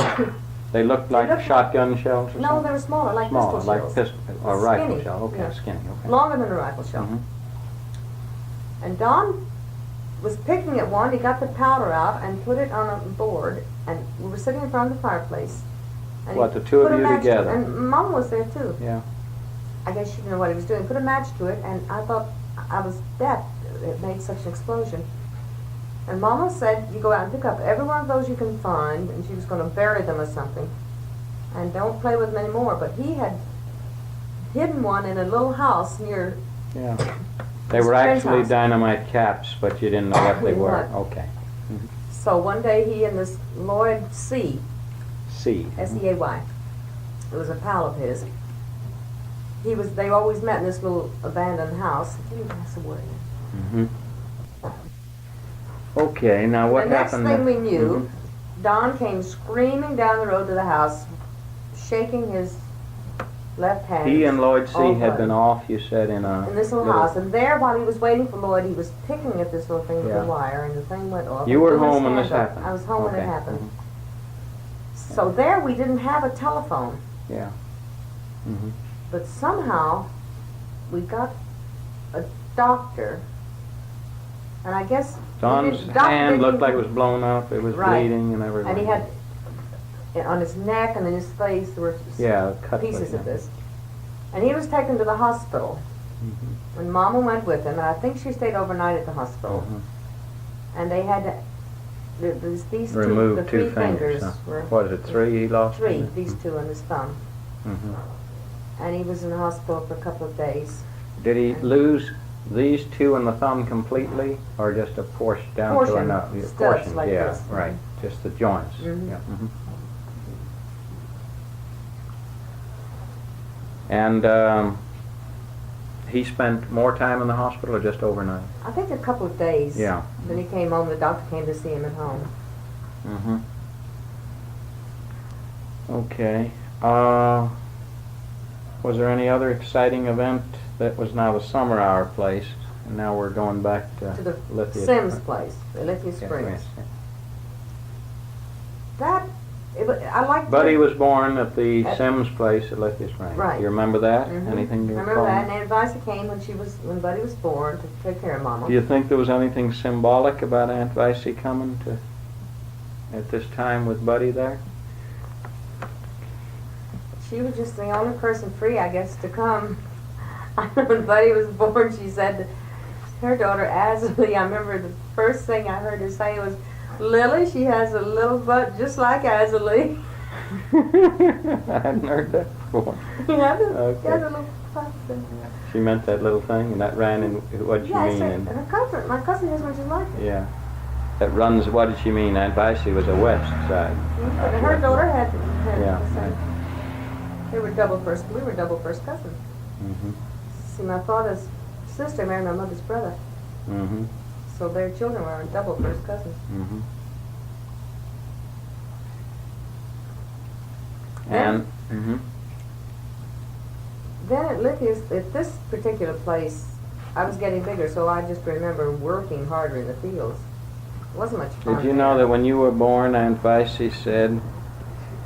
right. They looked like
looked
shotgun shells or
No,
something?
they were smaller, like
Smaller,
pistol
like
shells.
pistol or rifle
Skinny,
shell. Okay,
yeah.
skinny. Okay.
Longer than a rifle shell.
Mhm.
And Don was picking at one. He got the powder out and put it on a board. And we were sitting in front of the fireplace. And
What,
he
the two of
put a
you
match to it,
together?
And Mama was there too.
Yeah.
I guess she didn't know what he was doing. Put a match to it, and I thought I was deaf. It made such an explosion. And Mama said, "You go out and pick up every one of those you can find," and she was going to bury them or something. And don't play with them anymore. But he had hidden one in a little house near.
Yeah. They were
His friend's
actually
house.
dynamite caps, but you didn't know what they
We
were.
weren't.
Okay.
So one day he and this Lloyd C.
C.
S-E-A-Y. It was a pal of his. They always met in this little abandoned house. Give me a glass of water.
Mm-hmm. Okay, now what
The next
happened?
thing we knew,
Mhm.
Don came screaming down the road to the house, shaking his left hand.
He and Lloyd C.
all
had
bloody,
been off, you said, in a...
in this little house. And there, while he was waiting for Lloyd, he was picking at this little thing with
Yeah.
the wire, and the thing went off.
You
and
were
blew his
home when
hand
this
up.
happened?
I was home when it
Okay.
happened.
Mhm.
So there, we didn't have a telephone.
Yeah. Mm-hmm.
But somehow, we got a doctor, and I guess...
Don's
doctor
hand
didn't
looked
even-
like it was blown up, it was
Right.
bleeding and everything.
And he had, on his neck and in his face, there were
Yeah, cut
pieces
like
of
that.
this. And he was taken to the hospital.
Mhm.
And Mama went with him, and I think she stayed overnight at the hospital.
Mhm.
And they had to, these two,
Removed
the
two
three fingers
huh?
were...
What is it, three he lost?
Three, these two and his thumb.
Mm-hmm.
And he was in the hospital for a couple of days.
Did he lose these two and the thumb completely, or just a portion down to
Portion,
another?
studs
Portion,
like
yeah,
this.
right. Just the joints.
Mhm.
Yeah. Mhm. And he spent more time in the hospital, or just overnight?
I think a couple of days.
Yeah.
Then he came home, the doctor came to see him at home.
Mm-hmm. Okay. Was there any other exciting event that was now the summer hour place, and now we're going back to
To the
Lithia?
Sims place, the Lithia
Yeah,
Springs.
yes, yeah.
That, I like.
Buddy was born at the
At-
Sims place at Lithia Springs.
Right.
You remember that?
Mhm.
Anything you
I
recall?
remember that, and Aunt Visor came when Buddy was born to take care of Mama.
Do you think there was anything symbolic about Aunt Vicey coming to at this time with Buddy there?
She was just the only person free, I guess, to come. I know when Buddy was born, she said to her daughter, Azalee, I remember the first thing I heard her say was, "Lily, she has a little butt just like Azalee."
I hadn't heard that before.
He had a,
Okay.
he had a little puff.
She meant that little thing, and that ran in what you
Yeah, I
mean?
said,
And
her cousin, my cousin has one just like it.
yeah, that runs. What did she mean? Aunt Vicey was a west side.
And her daughter had
Yeah,
the same.
right.
We were double first cousins.
Mm-hmm.
See, my father's sister married my mother's brother,
Mm-hmm.
so their children were double first cousins.
Mm-hmm.
Then-
And, mm-hmm.
Then at Lithia's, at this particular place, I was getting bigger, so I just remember working harder in the fields. It wasn't much fun.
Did you know that when you were born, Aunt Vicey said,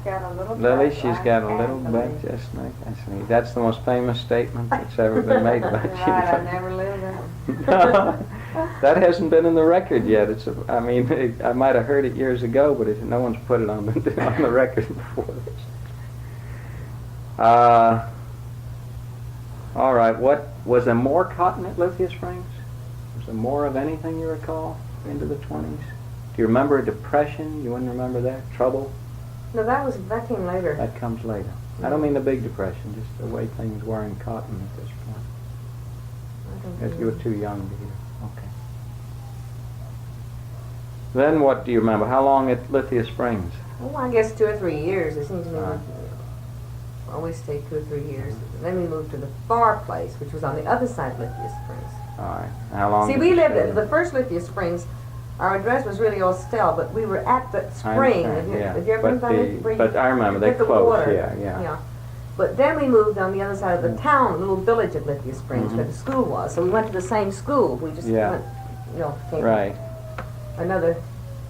Got a little
Lily,
butt
she's
like
got a little
Anthony.
butt just like Anthony. That's the most famous statement that's ever been made about you.
Right, I never lived it.
That hasn't been in the record yet. I mean, I might have heard it years ago, but no one's put it on the record before this. All right. What was there more cotton at Lithia Springs? Was there more of anything you recall into the 20s? Do you remember a depression? You wouldn't remember that? Trouble?
No, that came later.
That comes later. I don't mean the big depression, just the way things were in cotton at this point.
I don't
Because you were
know.
too young to hear. Okay. Then what do you remember? How long at Lithia Springs?
Oh, I guess 2 or 3 years. It seems to me
Right.
we always stayed 2 or 3 years. Then we moved to the far place, which was on the other side of Lithia Springs.
All right. How long?
See,
did
we
you
lived
stay
at
there?
the first Lithia Springs. Our address was really Austell, but we were at the
I
spring.
understand, yeah.
Have you ever been
But
by
the-
it? Where you
but I remember, they
hit the
closed,
water.
yeah.
But then we moved on the other side of the town, little village of Lithia Springs, where
Mhm.
the school was. So we went to the same school. We just
Yeah.
went, came
Right.
another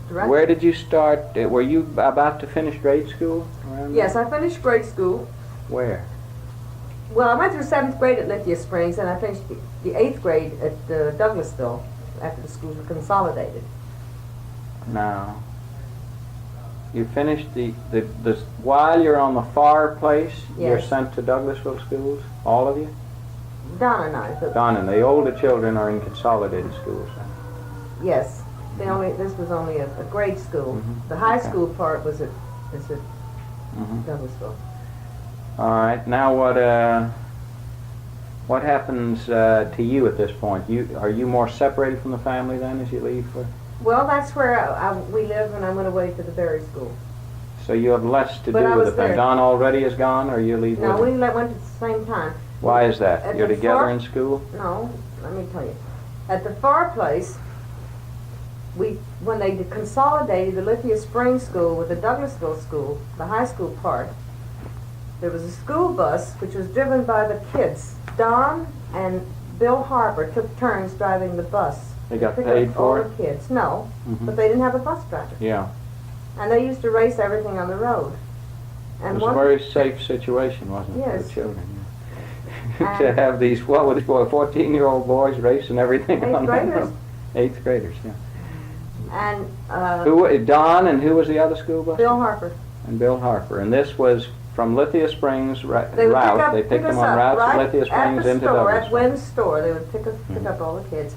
direction.
Where did you start? Were you about to finish grade school? around
Yes,
there?
I finished grade school.
Where?
Well, I went through 7th grade at Lithia Springs, and I finished the 8th grade at Douglasville after the schools were consolidated.
No. You finished the while you're on the far place, you're
Yes.
sent to Douglasville schools, all of you?
Don and I, but
Don, and the older children are in consolidated schools then?
yes, this was only a grade school.
Mhm.
The high
Okay.
school part is at
Mhm.
Douglasville.
All right. Now what happens to you at this point? Are you more separated from the family then as you leave for?
Well, that's where we live, and I went away to the Berry School.
So you have less to
But
do
I
with
was
the family.
there.
Don already is gone, or you leave
No,
with
we
him?
went at the same time.
Why is that?
At
You're
the
together
far-
in school?
No, let me tell you. At the far place, when they consolidated the Lithia Springs School with the Douglasville School, the high school part, there was a school bus which was driven by the kids. Don and Bill Harper took turns driving the bus.
They got
Pick up
paid for
all
it?
the kids. No,
Mhm.
but they didn't have a bus driver.
Yeah.
And they used to race everything on the road.
It
And
was a
one
very safe situation, wasn't it, for
Yes.
the children?
And-
To have these, 14-year-old boys racing everything
Eighth
on the
graders.
road. 8th graders, yeah.
and
Don, and who was the other school bus?
Bill Harper.
And Bill Harper. And this was from Lithia Springs
They would
route. They
pick
picked
us
them on
up
routes
right
from Lithia
at
Springs
the
into
store,
Douglas.
at Wynn's store. They would pick up all the kids.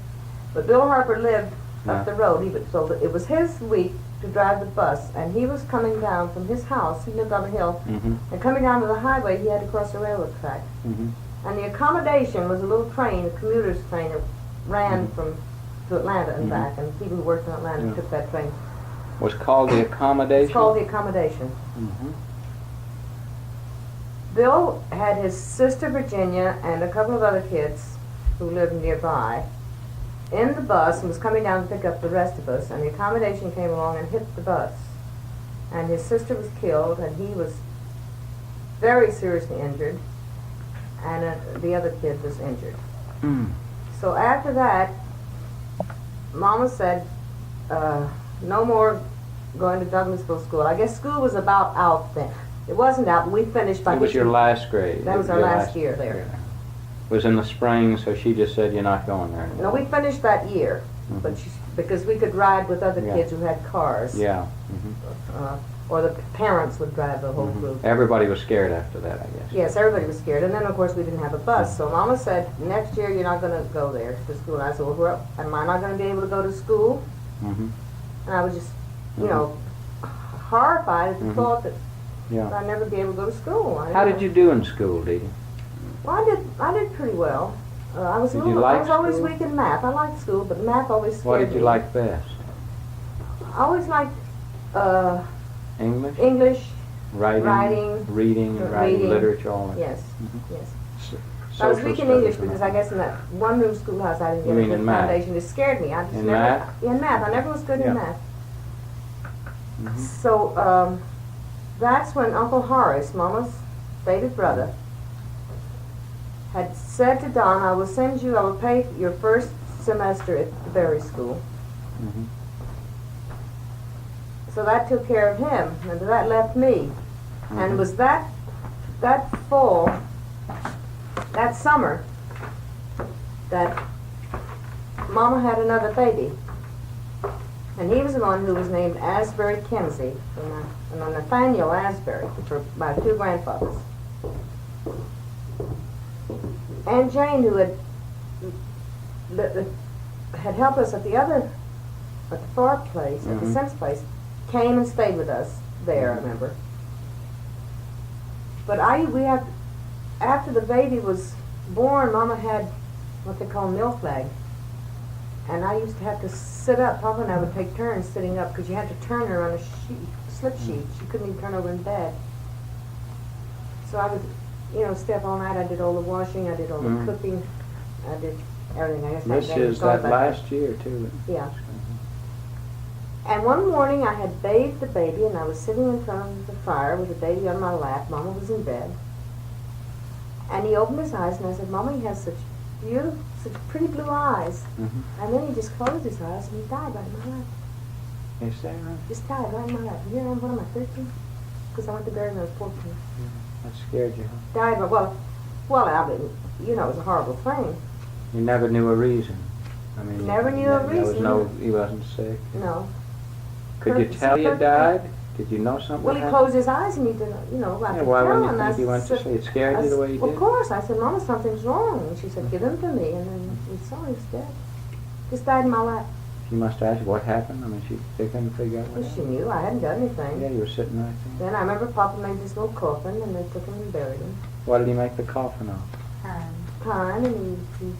But Bill Harper lived
Yeah.
up the road. So it was his week to drive the bus, and he was coming down from his house. He lived on a hill,
Mm-hmm.
and coming down to the highway, he had to cross the railroad track.
Mm-hmm.
And the accommodation was a little train, a commuter's train that ran to Atlanta and
Mhm.
back, and people who worked in Atlanta
Yeah.
took that train.
Was called the accommodation?
It's called the accommodation.
Mm-hmm.
Bill had his sister Virginia and a couple of other kids who lived nearby in the bus and was coming down to pick up the rest of us, and the accommodation came along and hit the bus. And his sister was killed, and he was very seriously injured, and the other kid was injured.
Mm.
So after that, Mama said, no more going to Douglasville School. I guess school was about out then. It wasn't out, but we finished by
It was your
history.
last grade.
That was our
Your
last year there.
year. It was in the spring, so she just said, you're not going there anymore.
No, we finished that year, but because we could ride with other
Yeah.
kids who had cars.
Yeah. Mm-hmm.
Or the parents would drive the whole
Mhm.
group.
Everybody was scared after that, I guess.
Yes, everybody was scared. And then, of course, we didn't have a bus. So Mama said, next year you're not going to go there to school. And I said, well, am I not going to be able to go to school?
Mm-hmm.
And I was just, horrified at the
Mhm.
thought that
Yeah.
I'd never be able to go to school.
How did you do in school, Dee Dee?
Well, I did pretty well. I was
Did you like
I was always
school?
weak in math. I liked school, but math always scared
What did you
me.
like best?
I always liked
English?
English,
Writing, reading, and writing,
reading.
literature, all that.
Yes,
Mhm.
yes.
S-
I was
social
weak in
studies
English
and
because
all
I guess in that one-room schoolhouse I didn't
You
get a
mean
good
in math?
foundation. It scared me. I just
In
never,
math?
In math. I never was good
Yeah.
in math.
Mhm.
So that's when Uncle Horace, Mama's favorite brother, had said to Don, I will pay for your first semester at the Berry School.
Mhm.
So that took care of him, and that left me. And it
Mhm.
was that fall, that summer, that Mama had another baby. And he was the one who was named Asbury Kinsey, and Nathaniel Asbury, for my two grandfathers. Aunt Jane, who had helped us at the far place, at the
Mhm.
Sims place, came and stayed with us there, I remember. But after the baby was born, Mama had what they call milk leg. And I used to have to sit up. Papa and I would take turns sitting up because you had to turn her on a slip sheet. She couldn't even turn over in bed. So I would, stay up all night. I did all the washing. I did all
Mhm.
the cooking. I did everything. I guess
This
I
is
thought
that
about
last year, too.
Yeah. And one morning I had bathed the baby and I was sitting in front of the fire with the baby on my lap. Mama was in bed. And he opened his eyes and I said, Mama, he has such pretty blue eyes.
Mhm.
And then he just closed his eyes and he died right in my lap.
Is that right?
Just died right in my lap. You know, what am I, 13? Because I went to bury him when I was 14.
That scared you, huh?
Died, but I mean, it was a horrible thing.
You never knew a reason. I mean,
Never knew a
There was
reason.
he wasn't sick.
No.
Could you
Perfect-
tell you
perfect.
died? Did you know something?
Well, he
happened?
closed his eyes and he didn't, I
Yeah,
could
why
tell.
wouldn't you
And
think
I
he went to
said-
sleep? It scared you the way he
Well,
did?
of course. I said, Mama, something's wrong. And she said, give him to me. And then we saw he was dead. Just died in my lap.
She must have asked you what happened. I mean, they couldn't figure out what
Well, she
happened.
knew I hadn't done anything.
Yeah, you were sitting right there.
Then I remember Papa made this little coffin and they took him and buried him.
What did he make the coffin of?
Pine, and he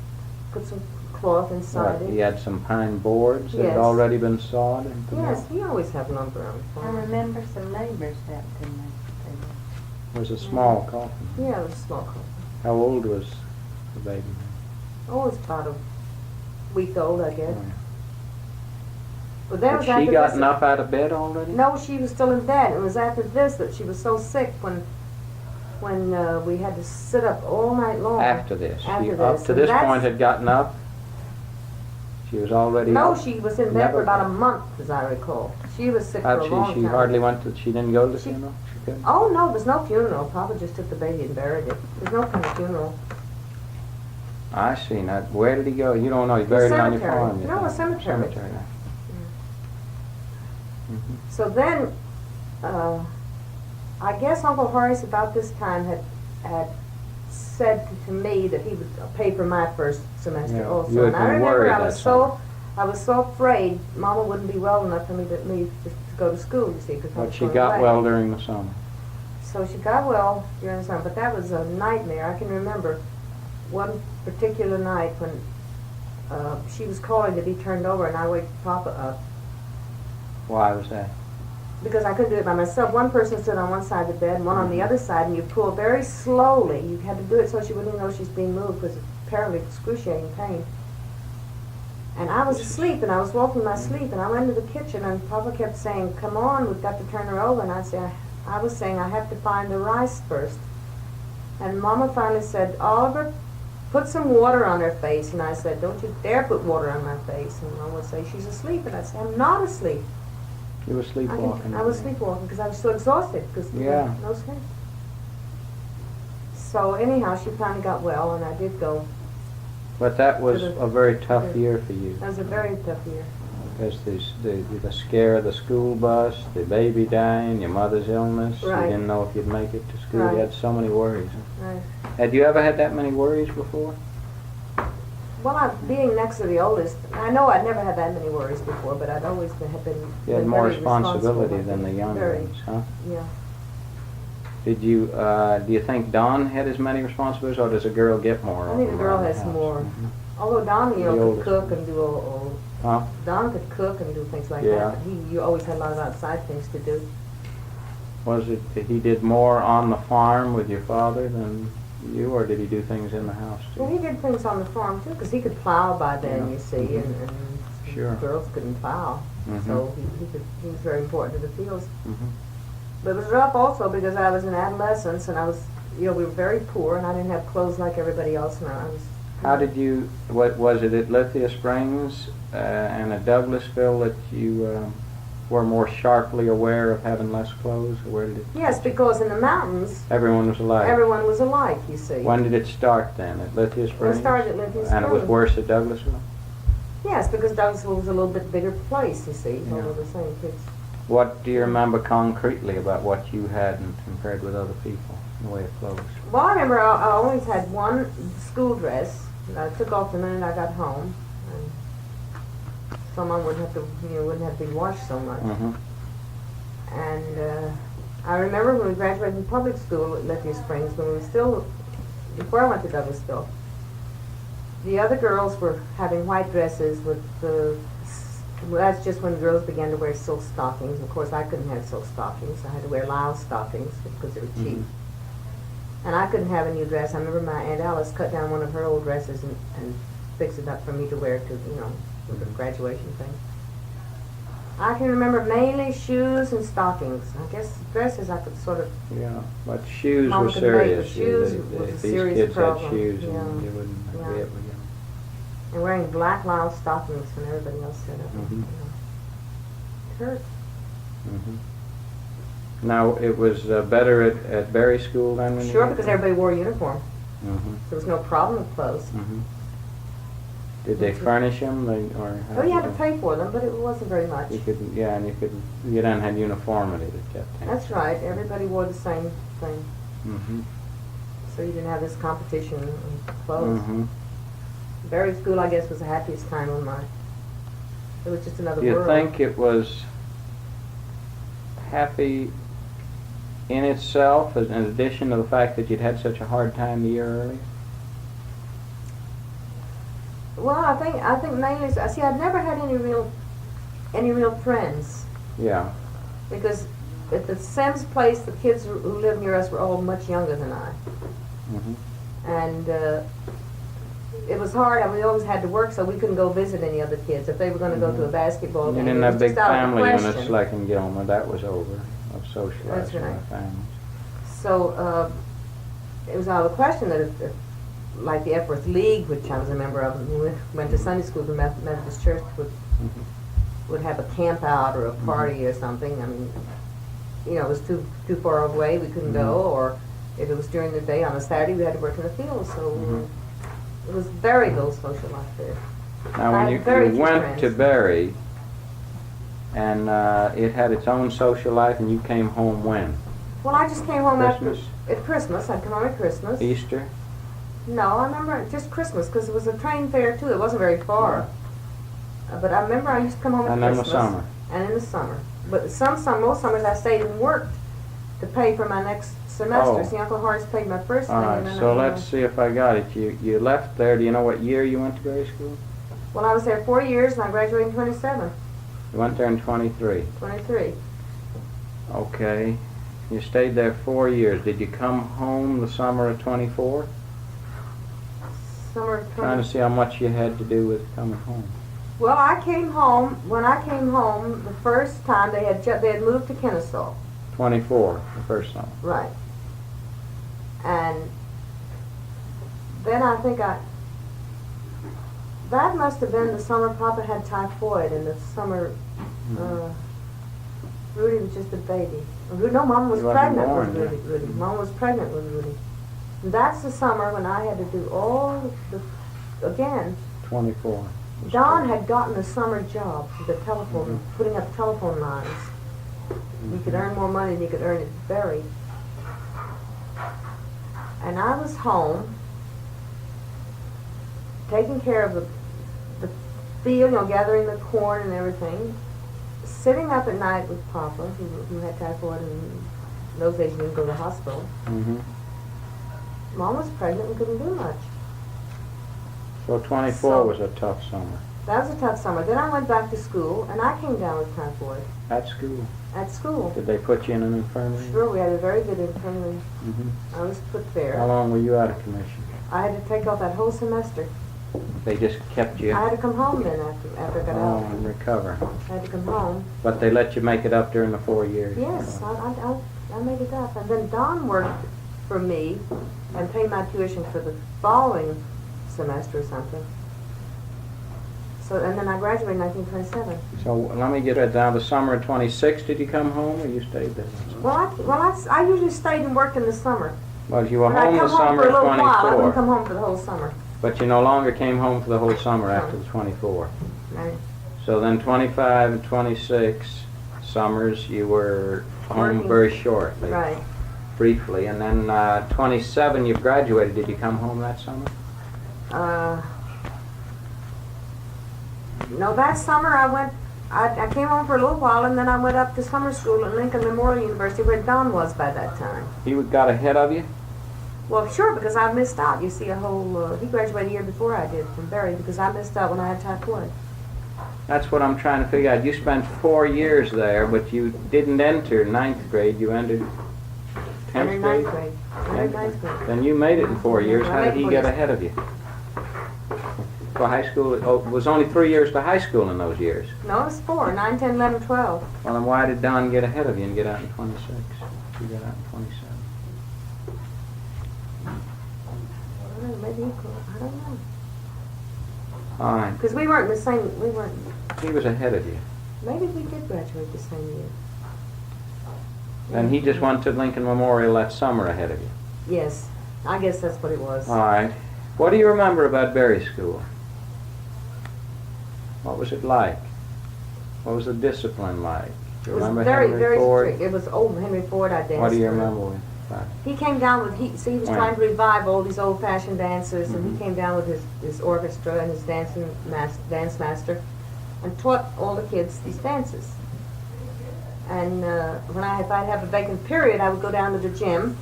put some cloth inside
What, he
it.
had some pine boards that had
Yes.
already been sawed into
Yes, he always had lumber on
I
fire.
remember some neighbors helped him make
It was a small coffin.
Yeah, it was a small coffin.
How old was the baby?
Oh, it was about a week old, I guess.
Oh, yeah.
But that
Had
was
she
after
gotten
this.
up out of bed already?
No, she was still in bed. It was after this that she was so sick when we had to sit up all night long.
After this.
After
She,
this.
up to
And
this
that's-
point had gotten up? She was already
No,
up?
she was in bed
Never-
for about a month, as I recall. She was sick for a long
She
time.
hardly went to, she didn't go to the
She-
funeral? She couldn't?
Oh, no, there was no funeral. Papa just took the baby and buried it. There's no kind of funeral.
I see. Now, where did he go? You don't know. He buried it on your
cemetery.
farm. you
No, a
think.
cemetery.
Cemetery. Mhm.
So then, I guess Uncle Horace about this time had said to me that he would pay for my first semester
Yeah,
also.
you had
And I
been
remember
worried
I
that
was so afraid Mama wouldn't be well enough for me to go to school, you see, because I
But
was
she
going
got
away.
well during the summer.
So she got well during the summer, but that was a nightmare. I can remember one particular night when she was calling to be turned over, and I waked Papa up
Why was that?
because I couldn't do it by myself. One person stood on one side of the bed, and one on the other side, and you pull very slowly. You had to do it so she wouldn't know she's being moved because it's apparently excruciating pain. And I was asleep, and I was walking in my sleep, and I went into the kitchen, and Papa kept saying, "Come on, we've got to turn her over." And I was saying, "I have to find the rice first." And Mama finally said, "Oliver, put some water on her face." And I said, "Don't you dare put water on my face." And Mama would say, "She's asleep." And I'd say, "I'm not asleep."
You were sleepwalking.
I was sleepwalking because I was so exhausted because
Yeah.
no sleep. So anyhow, she finally got well, and I did go.
But that was
To the-
a very tough year for you.
That was a very tough year.
Because the scare of the school bus, the baby dying, your mother's illness,
Right.
you didn't know if you'd make it to school.
Right.
You had so many worries.
Right.
Had you ever had that many worries before?
Well, being next to the oldest, I know I'd never had that many worries before, but I'd always been
You had
been
more
very
responsibility
responsible.
than the younger
Very.
ones, huh?
Yeah.
Did you, do you think Dawn had as many responsibilities, or does a girl get more?
I think
of
a
them
girl
around the
has
house?
more.
Mhm.
Although Don,
The
could
oldest
cook
one.
and do all
Huh?
Don could cook and do things like
Yeah.
that. But you always had a lot of outside things to do.
Was it that he did more on the farm with your father than you, or did he do things in the house
Well,
too?
he did things on the farm too, because he could plow by then,
Yeah.
you see, and
Sure.
girls couldn't plow.
Mhm.
So he was very important to the fields.
Mhm.
But it was rough also because I was in adolescence and I was, we were very poor and I didn't have clothes like everybody else, and I was.
How did you, what, was it at Lithia Springs and at Douglasville that you were more sharply aware of having less clothes? Or where did it?
Yes, because in the mountains,
Everyone was alike.
everyone was alike, you see.
When did it start then? At Lithia
Well,
Springs?
it started at Lithia
And it was
Springs.
worse at Douglasville?
Yes, because Douglasville was a little bit bigger place, you see,
Yeah.
all of the same kids.
What do you remember concretely about what you had and compared with other people in the way of clothes?
Well, I remember I always had one school dress that I took off the minute I got home. And someone wouldn't have to, wouldn't have to be washed so much.
Mm-hmm.
And I remember when we graduated from public school at Lithia Springs, when we were still, before I went to Douglasville, the other girls were having white dresses with well, that's just when girls began to wear silk stockings. Of course, I couldn't have silk stockings. I had to wear loud stockings because they were cheap.
Mhm.
And I couldn't have a new dress. I remember my Aunt Alice cut down one of her old dresses and fixed it up for me to wear to, for the graduation thing. I can remember mainly shoes and stockings. I guess dresses I could sort of.
Yeah, but shoes
Mama
were
could make, but
serious.
shoes
They-
was a
these
serious
kids
problem.
had shoes and
Yeah.
you wouldn't
Yeah.
be able to get them.
And wearing black loud stockings when everybody else said it.
Mhm.
It hurt.
Mm-hmm. Now, it was better at Berry School then when you
Sure,
went
because
there?
everybody wore a uniform.
Mm-hmm.
There was no problem with clothes.
Mm-hmm. Did they furnish them, or? how
Oh, you had
did
to pay for them, but it wasn't very much.
You could, yeah, and you then had uniformity that kept things.
That's right. Everybody wore the same thing,
Mm-hmm.
so you didn't have this competition in clothes.
Mm-hmm.
Berry School, I guess, was the happiest time of my. It was just another
Do you
world.
think it was happy in itself, as in addition to the fact that you'd had such a hard time the year earlier?
Well, I think mainly. See, I'd never had any real friends
Yeah.
because at the Sims place, the kids who lived near us were all much younger than I,
Mm-hmm.
and it was hard. We always had to work, so we couldn't go visit any other kids. If they were going to go to a basketball
You
game,
didn't
it
have
was
big
just out of the
family units
question.
like in Gilmer. That was over, of socializing
That's right.
with families.
So it was out of the question that if like the Epworth League, which I was a member of, and we went to Sunday school for Methodist Church,
Mm-hmm.
would have a camp out or a party or something. I mean, it was too far away. We couldn't go, or if it was during the day on a Saturday, we had to work in the field. So
Mhm.
it was very little social life there.
Now,
I
when
had very
you
few
went
friends.
to Berry, and it had its own social life, and you came home when?
Well, I just came home
Christmas?
at Christmas. I'd come home at Christmas.
Easter?
No, I remember just Christmas because it was a train fare too. It wasn't very far. But I remember I used to come home at
And then
Christmas.
the summer?
And in the summer. But most summers I stayed and worked to pay for my next semester.
Oh.
See, Uncle Horace paid my first thing.
All
and
right,
then
so let's see if I got it. You left there. Do you know what year you went to Berry School?
Well, I was there 4 years and I graduated in 27,
You went there in 23.
23.
Okay. You stayed there 4 years. Did you come home the summer of 24?
Summer of
Trying to
20.
see how much you had to do with coming home.
Well, I came home, when I came home the first time, they had moved to Kennesaw.
24, the first summer.
Right. And then I think that must have been the summer Papa had typhoid, and the summer Rudy was just a baby. No, Mama was
He wasn't
pregnant
born,
with Rudy. Mama was pregnant with Rudy. And that's the summer when I had to do all again.
24.
Don had gotten a summer job with the telephone, putting up telephone lines. He could earn more money than he could earn at Berry. And I was home, taking care of the field, gathering the corn and everything, sitting up at night with Papa, who had typhoid, and in those days you didn't go to the hospital.
Mm-hmm.
Mom was pregnant and couldn't do much.
So 24
So-
was a tough summer.
That was a tough summer. Then I went back to school, and I came down with typhoid
At school?
at school.
Did they put you in an infirmary?
Sure, we had a very good infirmary.
Mm-hmm.
I was put
How
there.
long were you out of commission?
I had to take off that whole semester.
They just kept you
I had to come home then after I got out.
and recover.
I had to come home.
But they let you make it up during the 4 years?
Yes, I made it up. And then Don worked for me and paid my tuition for the following semester or something. So, and then I graduated in 1927.
So let me get it down. The summer of 26, did you come home or you stayed there?
I usually stayed and worked in the summer.
Well, you were
When I
home
come
the
home
summer
for a
of
little while, I wouldn't
24,
come home for the whole summer.
but you no longer came home for the whole summer after the 24.
Right.
So then 25 and 26 summers you were home
Working.
very shortly,
Right.
briefly, and then 27 you graduated. Did you come home that summer?
No, that summer I came home for a little while, and then I went up to summer school at Lincoln Memorial University, where Don was by that time.
He got ahead of you?
Well, sure, because I missed out. You see, he graduated a year before I did from Berry, because I missed out when I had typhoid.
That's what I'm trying to figure out. You spent 4 years there, but you didn't enter 9th grade. You entered 10th
Entered
grade?
ninth grade. Entered ninth grade.
Then you made it in 4 years.
I
How
made
did
it
he
4
get
years.
ahead of you? For high school, it was only 3 years to high school in those years.
No, it was 4, 9, 10, 11, 12.
Well, then why did Don get ahead of you and get out in 26? You got out in 27.
I don't know, maybe he could. I don't know.
All right.
Because we weren't the same,
He was ahead of you.
maybe we did graduate the same year.
And he just went to Lincoln Memorial that summer ahead of you.
Yes, I guess that's what it was.
All right. What do you remember about Berry School? What was it like? What was the discipline like? Do you
It was
remember
very,
Henry
very
Ford?
strict. It was old Henry Ford I danced
What do you
with.
remember with that?
He came down with, he was
When?
trying to revive all these old-fashioned dances, and
Mhm.
he came down with his orchestra and his dance master, and taught all the kids these dances. And if I'd have a vacant period, I would go down to the gym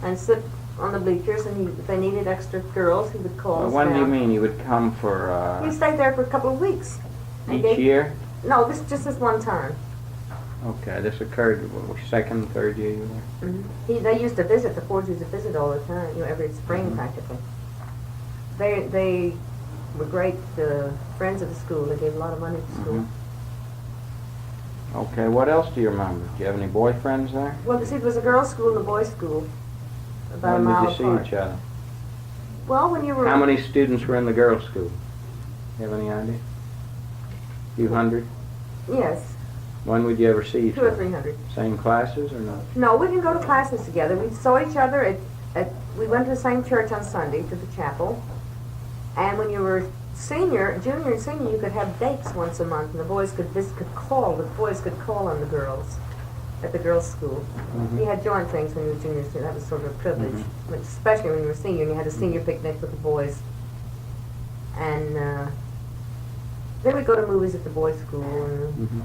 and sit on the bleachers, and if they needed extra girls, he would call us
When do you
down.
mean you would come for
He stayed there for a couple of weeks. and
each
gave-
year?
No, just this one time.
Okay, this occurred second, third year you were?
They used to visit, the Fords used to visit all the time, every spring practically. They were great friends of the school. They gave a lot of money to school.
Okay, what else do you remember? Do you have any boyfriends there?
Well, see, it was a girls' school and a boys' school, about a
When
mile
did you see
apart.
each other?
Well, when you were...
How many students were in the girls' school? You have any idea? Few hundred?
Yes,
When would you ever see each
200 or
other?
300.
Same classes or not?
No, we didn't go to classes together. We saw each other we went to the same church on Sunday, to the chapel. And when you were junior and senior, you could have dates once a month, and the boys the boys could call on the girls at the girls' school.
Mhm.
You had joint things when you were junior, so that was sort of a privilege, especially when you were senior, and you had a senior picnic with the boys. And then we'd go to movies at the boys' school, and